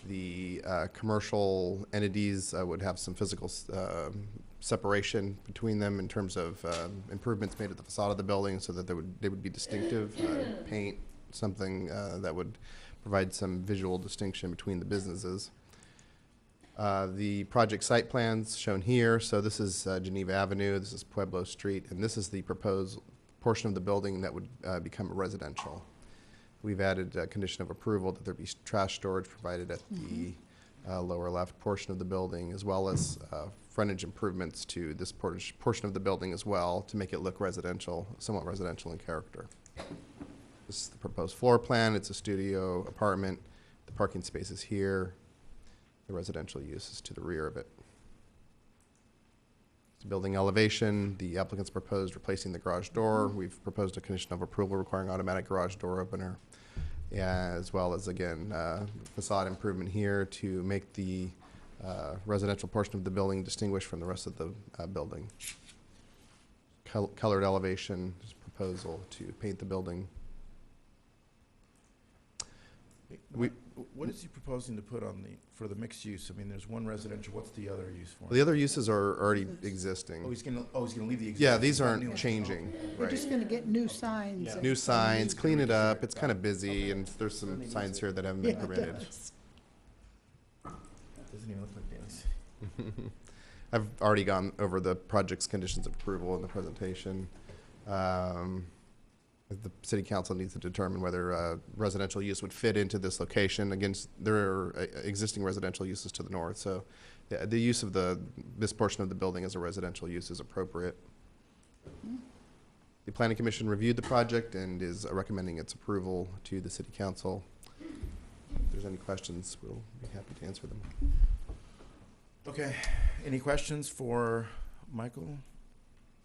The commercial entities would have some physical separation between them in terms of improvements made at the facade of the building so that they would be distinctive. Paint, something that would provide some visual distinction between the businesses. The project site plans shown here. So this is Geneva Avenue, this is Pueblo Street, and this is the proposed portion of the building that would become residential. We've added a condition of approval that there be trash storage provided at the lower left portion of the building, as well as frontage improvements to this portion of the building as well to make it look residential, somewhat residential in character. This is the proposed floor plan. It's a studio apartment. The parking space is here. The residential use is to the rear of it. Building elevation, the applicant's proposed replacing the garage door. We've proposed a condition of approval requiring automatic garage door opener, as well as, again, facade improvement here to make the residential portion of the building distinguished from the rest of the building. Colored elevation, proposal to paint the building. What is he proposing to put on for the mixed use? I mean, there's one residential, what's the other use for it? The other uses are already existing. Oh, he's gonna leave the existing? Yeah, these not aren't new. changing. We're just gonna get new signs. and- New signs, clean it up. It's kind of busy, and there's some signs here that haven't been Yeah, it permitted. does. Doesn't even look like Daly. I've already gone over the project's conditions of approval in the presentation. The city council needs to determine whether residential use would fit into this location. Against, there are existing residential uses to the north, so the use of this portion of the building as a residential use is appropriate. The planning commission reviewed the project and is recommending its approval to the city council. If there's any questions, we'll be happy to answer them. Okay, any questions for Michael?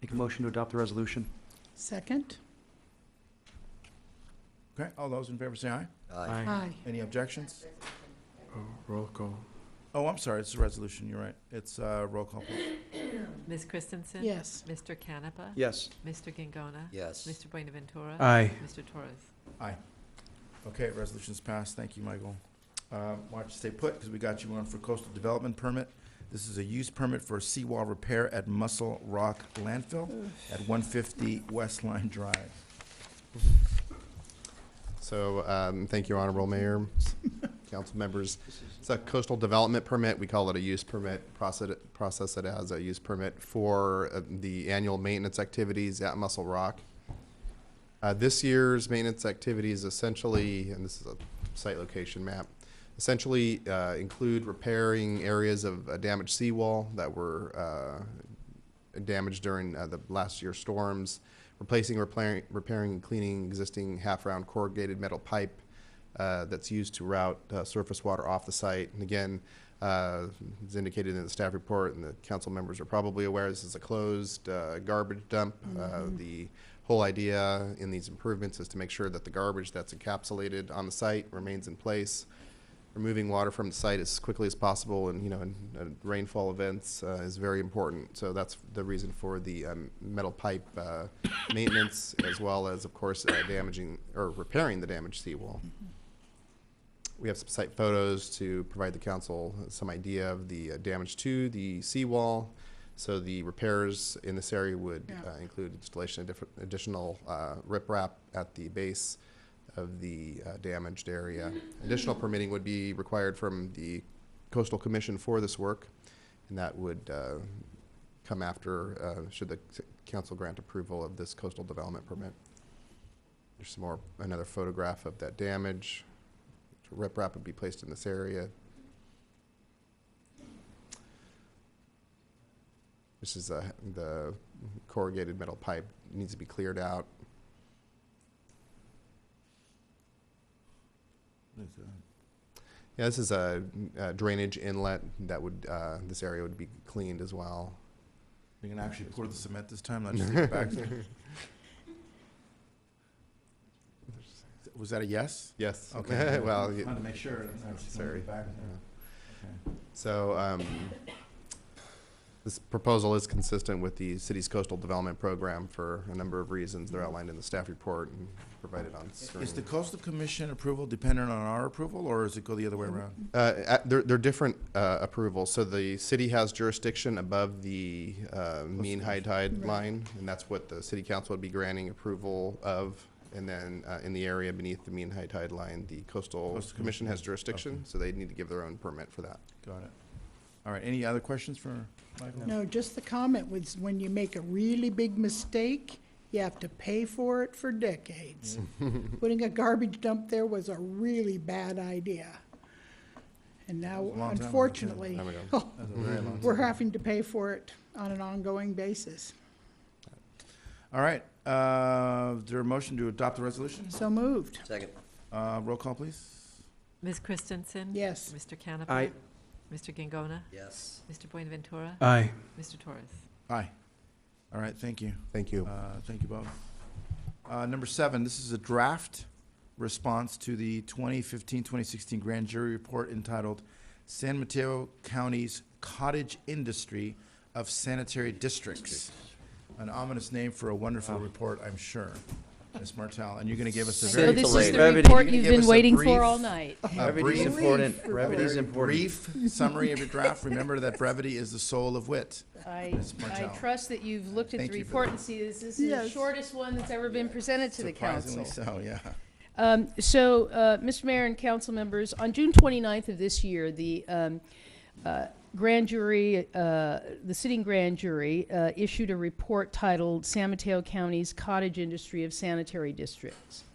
Make a motion to adopt the resolution. Second? Okay, all those in favor say aye. Aye. Any objections? Oh, roll call. Oh, I'm sorry, it's a resolution, you're right. It's roll call, please. Ms. Christensen? Yes. Mr. Canepa? Yes. Mr. Gingona? Yes. Mr. Buenaventura? Aye. Mr. Torres? Aye. Okay, resolution's passed. Thank you, Michael. Why don't you stay put, because we got you on for coastal development permit. This is a use permit for seawall repair at Muscle Rock Landfill at 150 West Line Drive. So, thank you, Honorable Mayor, council members. It's a coastal development permit. We call it a use permit, process it as a use permit for the annual maintenance activities at Muscle Rock. This year's maintenance activities essentially, and this is a site location map, essentially include repairing areas of a damaged seawall that were damaged during the last year's storms, replacing, repairing, and cleaning existing half-round corrugated metal pipe that's used to route surface water off the site. And again, as indicated in the staff report, and the council members are probably aware, this is a closed garbage dump. The whole idea in these improvements is to make sure that the garbage that's encapsulated on the site remains in place. Removing water from the site as quickly as possible, and in rainfall events is very important. So that's the reason for the metal pipe maintenance, as well as, of course, damaging or repairing the damaged seawall. We have some site photos to provide the council some idea of the damage to the seawall. So the repairs in this area would include installation of additional riprap at the base of the damaged area. Additional permitting would be required from the Coastal Commission for this work, and that would come after, should the council grant approval of this coastal development permit. There's another photograph of that damage. Riprap would be placed in this area. This is the corrugated metal pipe. It needs to be cleared out. Yeah, this is a drainage inlet that would, this area would be cleaned as well. You can actually pour the cement this time, not just leave it back. Was that a yes? Yes. Okay. Well, Wanted to make sure. Sorry. Back there. Okay. So, This proposal is consistent with the city's coastal development program for a number of reasons. They're outlined in the staff report and provided on screen. Is the coastal commission approval dependent on our approval, or does it go the other way around? They're different approvals. So the city has jurisdiction above the mean high tide line, and that's what the city council would be granting approval of. And then in the area beneath the mean high tide line, the coastal commission has jurisdiction, so they need to give their own permit for that. Got it. All right, any other questions for Michael? No, just the comment was when you make a really big mistake, you have to pay for it for decades. Putting a garbage dump there was a really bad idea. And now, That was a long time ago, too. unfortunately, Time ago. That was a very long we're time. having to pay for it on an ongoing basis. All right, is there a motion to adopt the resolution? So moved. Second. Roll call, please. Ms. Christensen? Yes. Mr. Canepa? Aye. Mr. Gangona? Yes. Mr. Buenaventura? Aye. Mr. Torres? Aye. All right, thank you. Thank you. Thank you both. Number 7, this is a draft response to the 2015-2016 grand jury report entitled San Mateo County's Cottage Industry of Sanitary Districts. An ominous name for a wonderful report, I'm sure. Ms. Martell, and you're going to give us a So very... this is Brevity. the Brevity. report You're you've gonna give been us a waiting brief- for all night. Brevity's brief- important. Brevity's important. Brief summary of your draft. Remember that brevity is the soul of wit. Ms. I Martell. trust that you've looked at Thank the you for report that. and see this is the Yes. shortest one that's ever been presented to the council. Surprisingly so, yeah. Mr. Mayor and council members, on June 29th of this year, the grand jury, the sitting grand jury, issued a report titled San Mateo County's Cottage Industry of Sanitary Districts.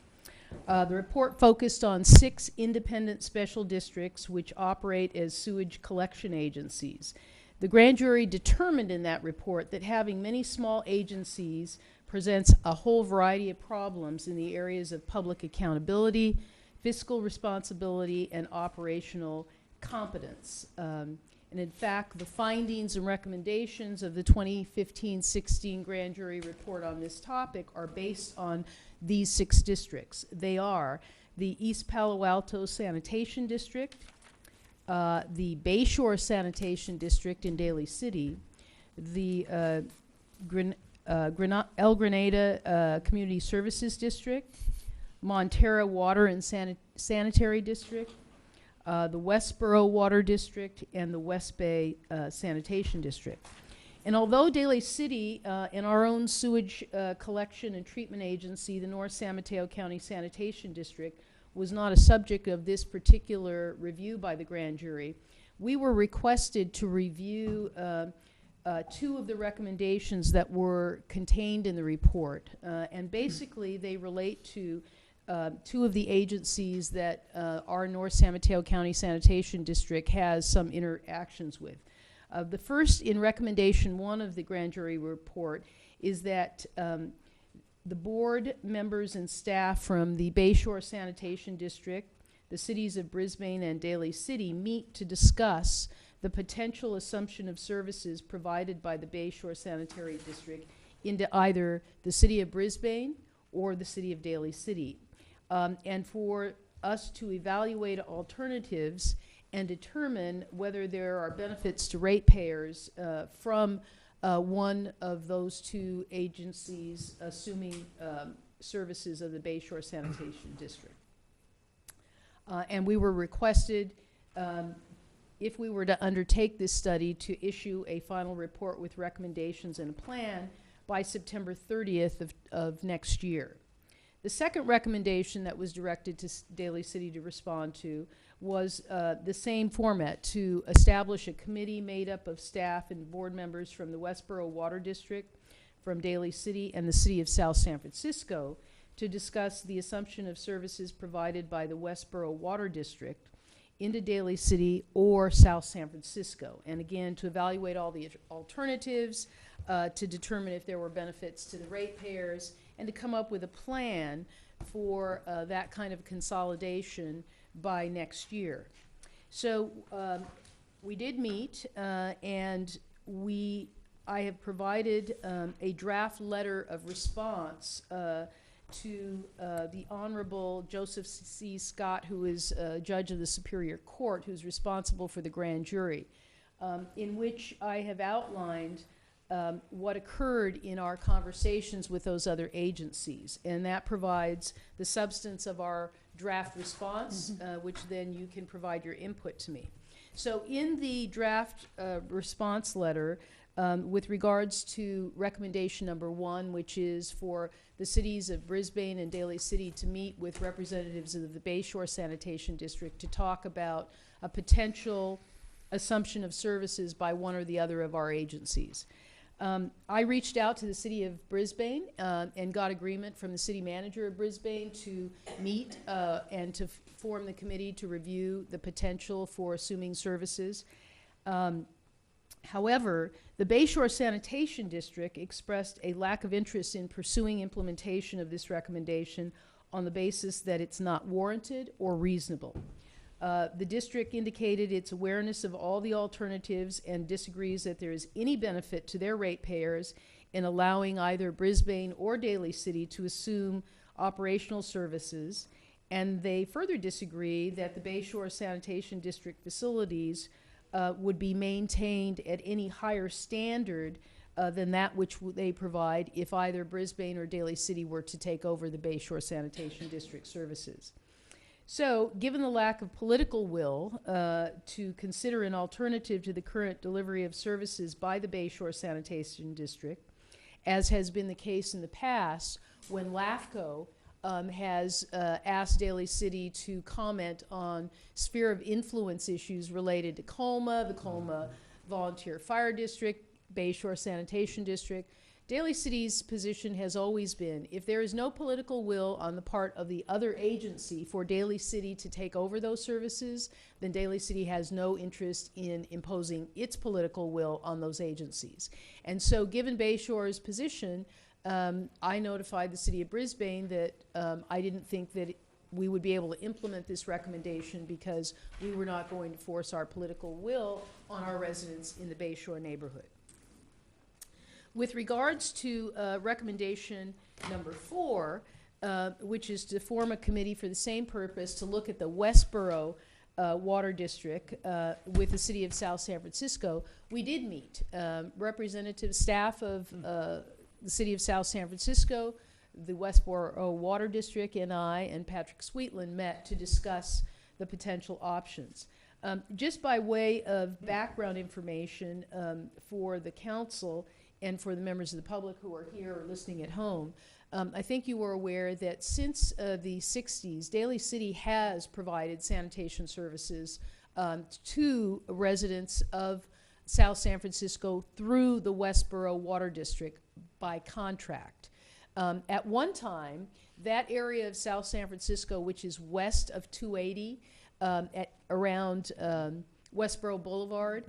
The report focused on 6 independent special districts which operate as sewage collection agencies. The grand jury determined in that report that having many small agencies presents a whole variety of problems in the areas of public accountability, fiscal responsibility, and operational competence. And in fact, the findings and recommendations of the 2015-16 grand jury report on this topic are based on these 6 districts. They are the East Palo Alto Sanitation District, the Bayshore Sanitation District in Daly City, the El Granada Community Services District, Montera Water and Sanitary District, the Westboro Water District, and the West Bay Sanitation District. And although Daly City and our own sewage collection and treatment agency, the North San Mateo County Sanitation District, was not a subject of this particular review by the grand jury, we were requested to review 2 of the recommendations that were contained in the report. And basically, they relate to 2 of the agencies that our North San Mateo County Sanitation District has some interactions with. The first, in recommendation 1 of the grand jury report, is that the board members and staff from the Bayshore Sanitation District, the cities of Brisbane and Daly City meet to discuss the potential assumption of services provided by the Bayshore Sanitary District into either the city of Brisbane or the city of Daly City. And for us to evaluate alternatives and determine whether there are benefits to ratepayers from one of those 2 agencies assuming services of the Bayshore Sanitation District. And we were requested, if we were to undertake this study, to issue a final report with recommendations and a plan by September 30th of next year. The second recommendation that was directed to Daly City to respond to was the same format, to establish a committee made up of staff and board members from the Westboro Water District, from Daly City, and the City of South San Francisco to discuss the assumption of services provided by the Westboro Water District into Daly City or South San Francisco. And again, to evaluate all the alternatives, to determine if there were benefits to the ratepayers, and to come up with a plan for that kind of consolidation by next year. So we did meet, and I have provided a draft letter of response to the Honorable Joseph C. Scott, who is a judge of the Superior Court, who's responsible for the grand jury. in which I have outlined what occurred in our conversations with those other agencies. And that provides the substance of our draft response, which then you can provide your input to me. So in the draft response letter, with regards to recommendation number 1, which is for the cities of Brisbane and Daly City to meet with representatives of the Bayshore Sanitation District to talk about a potential assumption of services by one or the other of our agencies. I reached out to the city of Brisbane and got agreement from the city manager of Brisbane to meet and to form the committee to review the potential for assuming services. However, the Bayshore Sanitation District expressed a lack of interest in pursuing implementation of this recommendation on the basis that it's not warranted or reasonable. The district indicated its awareness of all the alternatives and disagrees that there is any benefit to their ratepayers in allowing either Brisbane or Daly City to assume operational services, and they further disagree that the Bayshore Sanitation District facilities would be maintained at any higher standard than that which they provide if either Brisbane or Daly City were to take over the Bayshore Sanitation District services. So, given the lack of political will to consider an alternative to the current delivery of services by the Bayshore Sanitation District, as has been the case in the past when LAFCO has asked Daly City to comment on sphere of influence issues related to Colma, the Colma Volunteer Fire District, Bayshore Sanitation District. Daly City's position has always been, if there is no political will on the part of the other agency for Daly City to take over those services, then Daly City has no interest in imposing its political will on those agencies. And so given Bayshore's position, I notified the city of Brisbane that I didn't think that we would be able to implement this recommendation because we were not going to force our political will on our residents in the Bayshore neighborhood. With regards to recommendation number 4, which is to form a committee for the same purpose to look at the Westboro Water District with the city of South San Francisco, we did meet. Representative staff of the city of South San Francisco, the Westboro Water District, and I and Patrick Sweetland met to discuss the potential options. Just by way of background information for the council and for the members of the public who are here or listening at home, I think you are aware that since the 60s, Daly City has provided sanitation services to residents of South San Francisco through the Westboro Water District by contract. At one time, that area of South San Francisco, which is west of 280, at around Westboro Boulevard,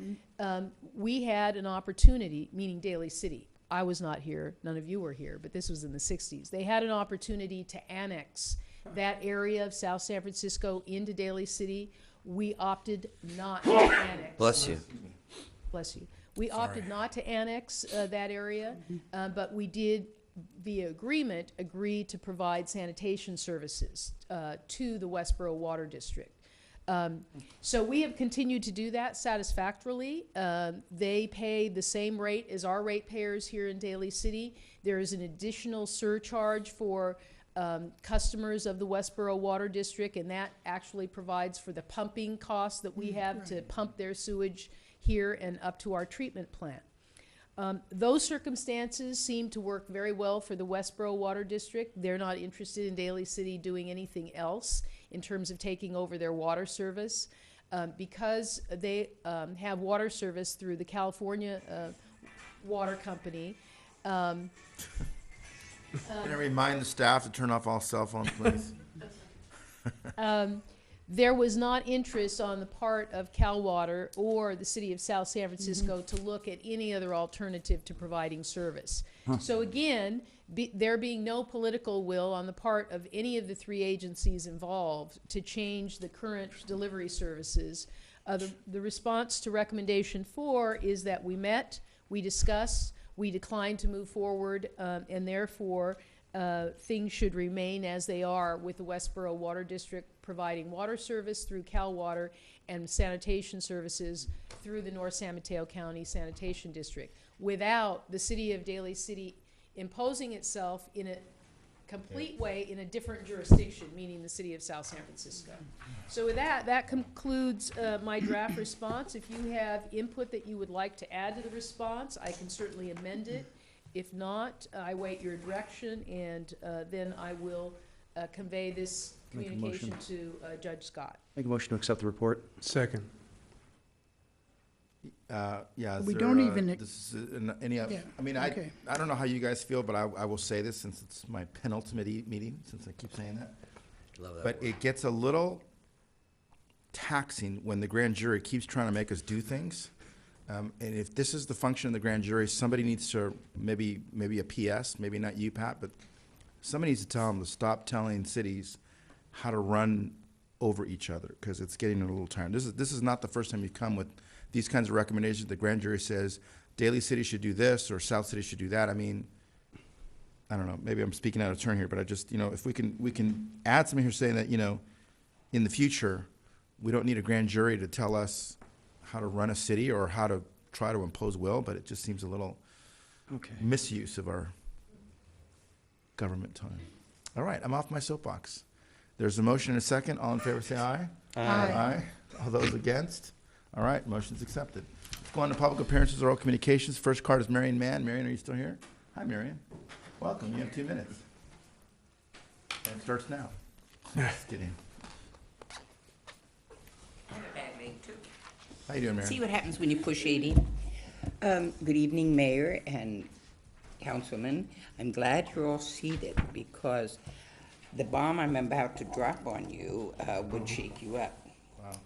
we had an opportunity, meaning Daly City. I was not here, none of you were here, but this was in the 60s. They had an opportunity to annex that area of South San Francisco into Daly City. We opted not to annex. Bless you. Bless you. We opted not to annex that area, but we did, via agreement, agree to provide sanitation services to the Westboro Water District. So we have continued to do that satisfactorily. They pay the same rate as our ratepayers here in Daly City. There is an additional surcharge for customers of the Westboro Water District, and that actually provides for the pumping costs that we have to pump their sewage here and up to our treatment plant. Those circumstances seem to work very well for the Westboro Water District. They're not interested in Daly City doing anything else in terms of taking over their water service. Because they have water service through the California Water Company. Can I remind the staff to turn off all cell phones, please? There was not interest on the part of Cal Water or the city of South San Francisco to look at any other alternative to providing service. So again, there being no political will on the part of any of the 3 agencies involved to change the current delivery services, the response to recommendation 4 is that we met, we discussed, we declined to move forward, and therefore things should remain as they are with the Westboro Water District providing water service through Cal Water and sanitation services through the North San Mateo County Sanitation District, without the city of Daly City imposing itself in a complete way in a different jurisdiction, meaning the city of South San Francisco. So with that, that concludes my draft response. If you have input that you would like to add to the response, I can certainly amend it. If not, I wait your direction, and then I will convey this Make a communication motion. to Judge Scott. Make a motion to accept the report. Second. Yeah. is We there, don't even- This is any. Yeah, I mean, okay. I don't know how you guys feel, but I will say this since it's my penultimate meeting, since I keep saying that. Love that But word. it gets a little taxing when the grand jury keeps trying to make us do things. And if this is the function of the grand jury, somebody needs to, maybe a PS, maybe not you, Pat, but somebody needs to tell them to stop telling cities how to run over each other, because it's getting a little tiring. This is not the first time you've come with these kinds of recommendations. The grand jury says Daly City should do this or South City should do that. I mean, I don't know, maybe I'm speaking out of turn here, but I just, if we can add something here saying that, in the future, we don't need a grand jury to tell us how to run a city or how to try to impose will, but it just seems a little misuse of our government time. All right, I'm off my soapbox. There's a motion and a second. All in favor, say aye. Aye. Aye. All those against? All right, motion's accepted. Let's go on to public appearances, oral communications. First card is Marion Mann. Marion, are you still here? Hi, Marion. Welcome. You have 2 minutes. And it starts now. Just kidding. How you doing, Marion? See what happens when you push 80. Good evening, Mayor and Councilman. I'm glad you're all seated because the bomb I'm about to drop on you would shake you up. Wow.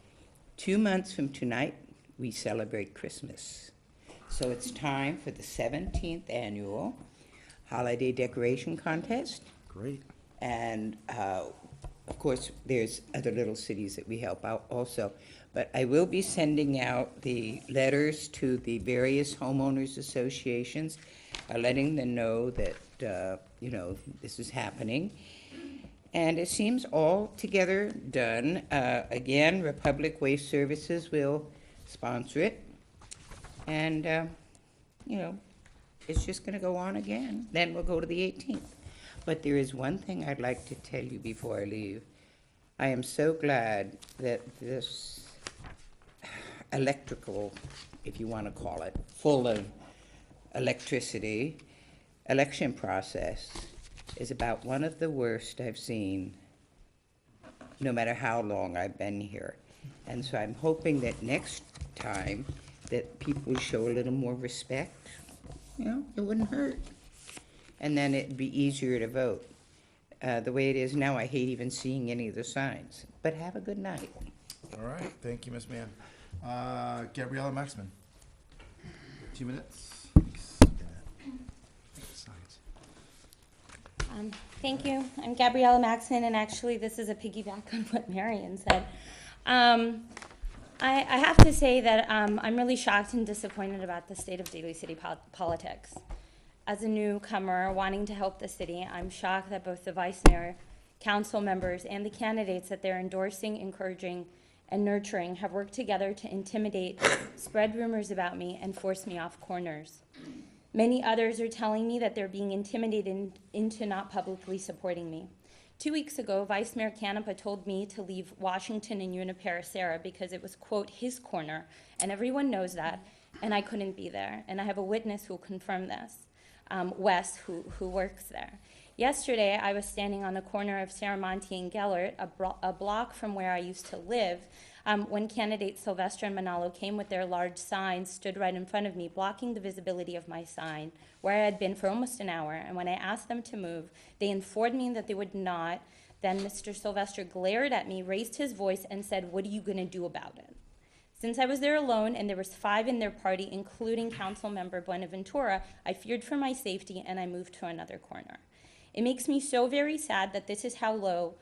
2 months from tonight, we celebrate Christmas. So it's time for the 17th annual Holiday Decoration Contest. Great. And of course, there's other little cities that we help out also. But I will be sending out the letters to the various homeowners associations, letting them know that, this is happening. And it seems all together done. Again, Republic Waste Services will sponsor it. And, it's just going to go on again. Then we'll go to the 18th. But there is one thing I'd like to tell you before I leave. I am so glad that this electrical, if you want to call it, full of electricity, election process is about one of the worst I've seen, no matter how long I've been here. And so I'm hoping that next time that people show a little more respect. It wouldn't hurt. And then it'd be easier to vote. The way it is now, I hate even seeing any of the signs. But have a good night. All right, thank you, Ms. Mann. Gabriella Maxman. 2 minutes. Thank you. I'm Gabriella Maxman, and actually this is a piggyback on what Marion said. I have to say that I'm really shocked and disappointed about the state of Daly City politics. As a newcomer wanting to help the city, I'm shocked that both the vice mayor, council members, and the candidates that they're endorsing, encouraging, and nurturing have worked together to intimidate, spread rumors about me, and force me off corners. Many others are telling me that they're being intimidated into not publicly supporting me. 2 weeks ago, Vice Mayor Canepa told me to leave Washington and Uniparacera because it was, quote, his corner, and everyone knows that, and I couldn't be there. And I have a witness who will confirm this, Wes, who works there. Yesterday, I was standing on the corner of Saramonte and Gellert, a block from where I used to live, when candidates Sylvester and Manalo came with their large signs, stood right in front of me, blocking the visibility of my sign, where I had been for almost an hour. And when I asked them to move, they informed me that they would not. Then Mr. Sylvester glared at me, raised his voice, and said, "What are you going to do about it?" Since I was there alone and there was 5 in their party, including Council Member Buenaventura, I feared for my safety and I moved to another corner. It makes me so very sad that this is how low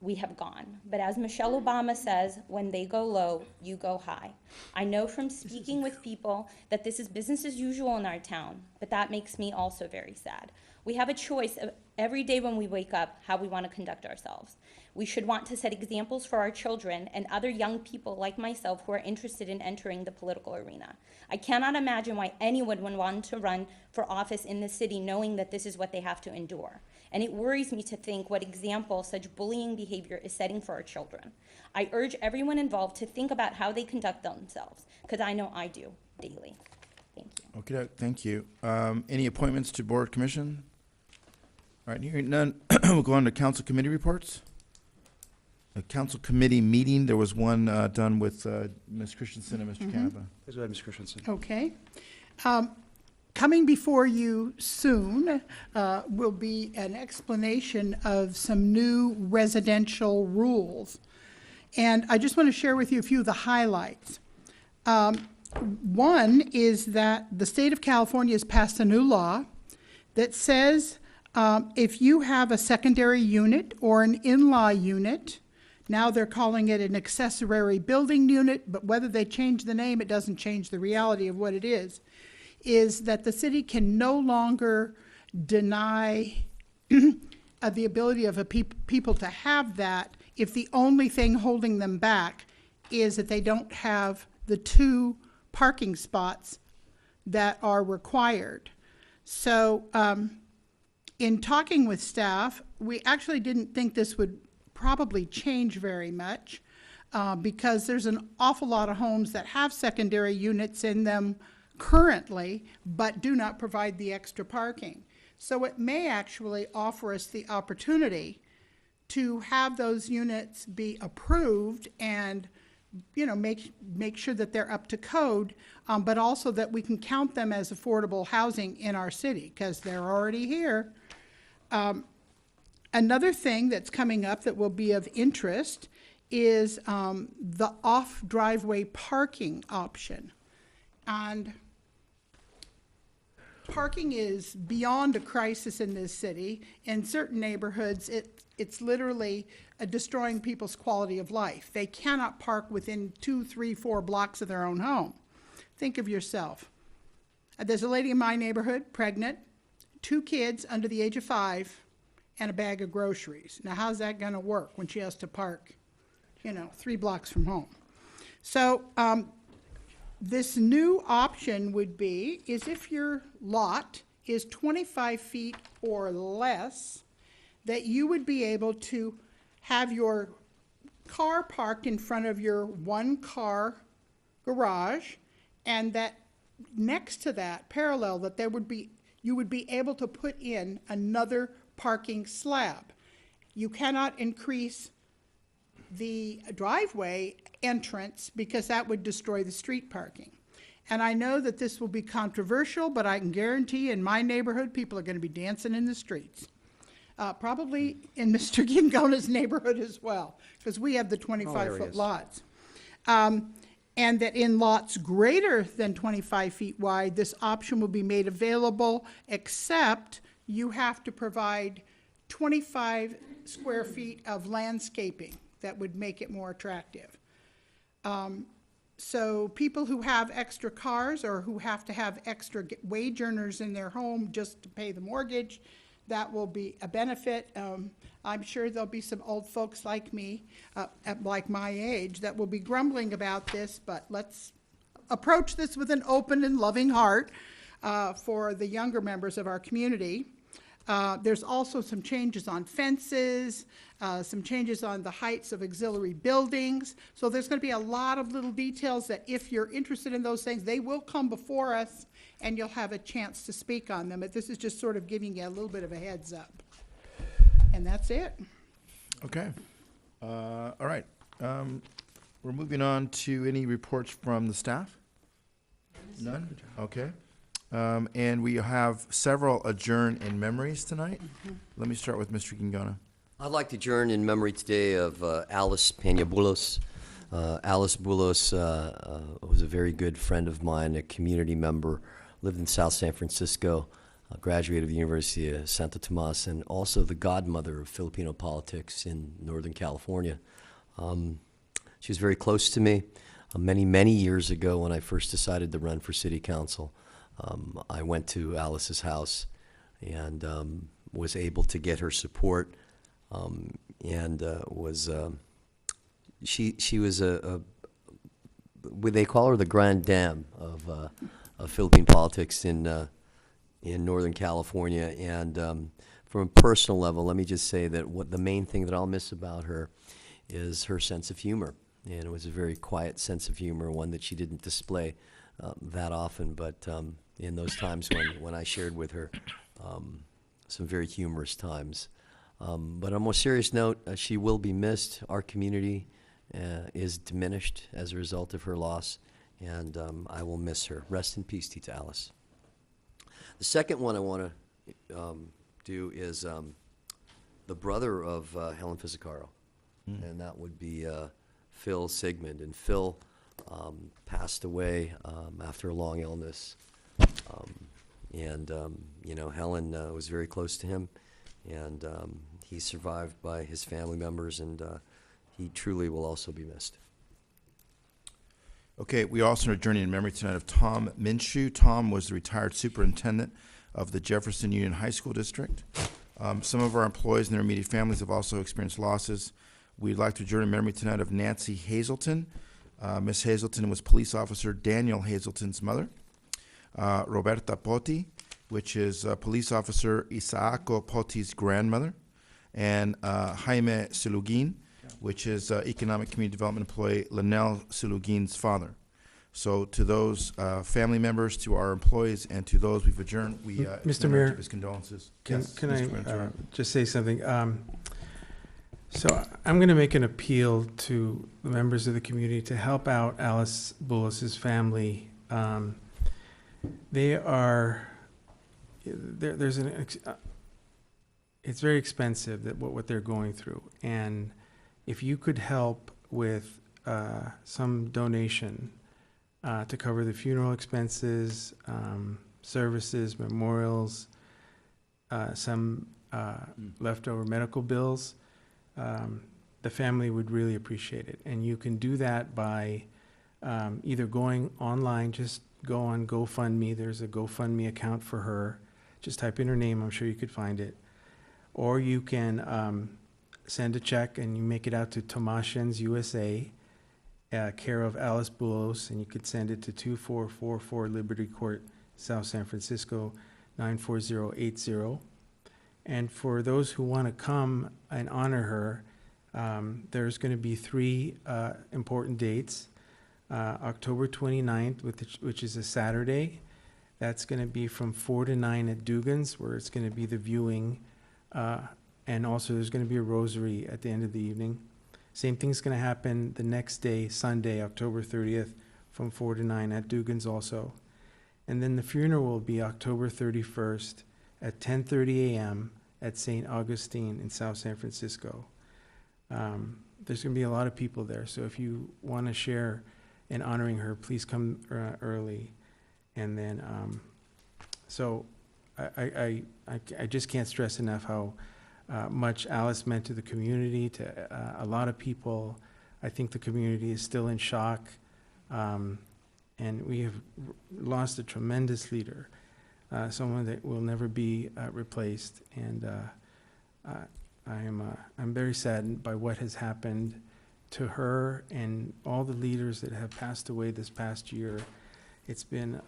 we have gone. But as Michelle Obama says, when they go low, you go high. I know from speaking with people that this is business as usual in our town, but that makes me also very sad. We have a choice of every day when we wake up how we want to conduct ourselves. We should want to set examples for our children and other young people like myself who are interested in entering the political arena. I cannot imagine why anyone would want to run for office in this city knowing that this is what they have to endure. And it worries me to think what example such bullying behavior is setting for our children. I urge everyone involved to think about how they conduct themselves, because I know I do daily. Thank you. Okay, thank you. Any appointments to board commission? All right, hearing none, we'll go on to council committee reports. A council committee meeting, there was one done with Ms. Christensen and Mr. Canepa. Please go ahead, Ms. Christensen. Okay. Coming before you soon will be an explanation of some new residential rules. And I just want to share with you a few of the highlights. One is that the state of California has passed a new law that says if you have a secondary unit or an in-law unit, now they're calling it an accessory building unit, but whether they change the name, it doesn't change the reality of what it is that the city can no longer deny the ability of people to have that if the only thing holding them back is that they don't have the 2 parking spots that are required. So in talking with staff, we actually didn't think this would probably change very much because there's an awful lot of homes that have secondary units in them currently, but do not provide the extra parking. So it may actually offer us the opportunity to have those units be approved and, you know, make sure that they're up to code, but also that we can count them as affordable housing in our city because they're already here. Another thing that's coming up that will be of interest is the off-driveway parking option. And parking is beyond a crisis in this city. In certain neighborhoods, it's literally destroying people's quality of life. They cannot park within 2, 3, 4 blocks of their own home. Think of yourself. There's a lady in my neighborhood, pregnant, 2 kids under the age of 5, and a bag of groceries. Now, how's that going to work when she has to park, 3 blocks from home? So this new option would be is if your lot is 25 feet or less, that you would be able to have your car parked in front of your 1-car garage, and that next to that, parallel, that you would be able to put in another parking slab. You cannot increase the driveway entrance because that would destroy the street parking. And I know that this will be controversial, but I can guarantee in my neighborhood, people are going to be dancing in the streets. Probably in Mr. Gingona's neighborhood as well, because we have the 25-foot lots. And that in lots greater than 25 feet wide, this option will be made available, except you have to provide 25 square feet of landscaping that would make it more attractive. So people who have extra cars or who have to have extra wage earners in their home just to pay the mortgage, that will be a benefit. I'm sure there'll be some old folks like me, like my age, that will be grumbling about this, but let's approach this with an open and loving heart for the younger members of our community. There's also some changes on fences, some changes on the heights of auxiliary buildings. So there's going to be a lot of little details that if you're interested in those things, they will come before us and you'll have a chance to speak on them. But this is just sort of giving you a little bit of a heads up. And that's it. Okay. All right. We're moving on to any reports from the staff? None? Okay. And we have several adjourn in memories tonight. Let me start with Mr. Gingona. I'd like to adjourn in memory today of Alice Peña-Bulos. Alice Bulos was a very good friend of mine, a community member, lived in South San Francisco, graduated of the University of Santo Tomas, and also the godmother of Filipino politics in Northern California. She was very close to me. Many years ago when I first decided to run for city council, I went to Alice's house and was able to get her support, and was she was they call her the Grand Dame of Philippine politics in Northern California. And from a personal level, let me just say that the main thing that I'll miss about her is her sense of humor. And it was a very quiet sense of humor, one that she didn't display that often, but in those times when I shared with her some very humorous times. But on a more serious note, she will be missed. Our community is diminished as a result of her loss, and I will miss her. Rest in peace, Tita Alice. The second one I want to do is the brother of Helen Fisicaro, and that would be Phil Sigmund. And Phil passed away after a long illness. Helen was very close to him, and he's survived by his family members, and he truly will also be missed. Okay, we also are journeying in memory tonight of Tom Minshew. Tom was the retired superintendent of the Jefferson Union High School District. Some of our employees and their immediate families have also experienced losses. We'd like to journey in memory tonight of Nancy Hazelton. Miss Hazelton was police officer Daniel Hazelton's mother. Roberta Poti, which is police officer Isaako Poti's grandmother. And Jaime Silugin, which is economic community development employee Linnell Silugin's father. So to those family members, to our employees, and to those we've adjourned, we Mr. extend our Mayor, deepest condolences. Can Yes, I Mr. Ventura. just say something? So I'm going to make an appeal to the members of the community to help out Alice Bullis's family. It's very expensive that what they're going through, and if you could help with some donation to cover the funeral expenses, services, memorials, some leftover medical bills, the family would really appreciate it. And you can do that by either going online, just go on GoFundMe. There's a GoFundMe account for her. Just type in her name, I'm sure you could find it. Or you can send a check and you make it out to Tomashans USA, care of Alice Bullos, and you could send it to 2444 Liberty Court, South San Francisco, 94080. And for those who want to come and honor her, there's going to be three important dates. October 29th, which is a Saturday. That's going to be from 4 to 9 at Dugan's, where it's going to be the viewing. And also there's going to be a rosary at the end of the evening. Same thing's going to happen the next day, Sunday, October 30th, from 4 to 9 at Dugan's also. And then the funeral will be October 31st at 10:30 a.m. at St. Augustine in South San Francisco. There's going to be a lot of people there, so if you want to share in honoring her, please come early. And then, so I just can't stress enough how much Alice meant to the community, to a lot of people. I think the community is still in shock, and we have lost a tremendous leader, someone that will never be replaced. And I'm very saddened by what has happened to her and all the leaders that have passed away this past year. It's been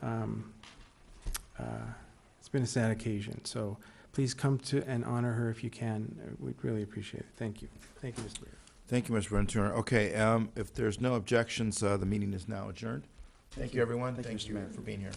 a sad occasion. So please come to and honor her if you can. We'd really appreciate it. Thank you. Thank you, Mr. Mayor. Thank you, Mr. Ventura. Okay, if there's no objections, the meeting is now adjourned. Thank you, everyone. Thank you for being here.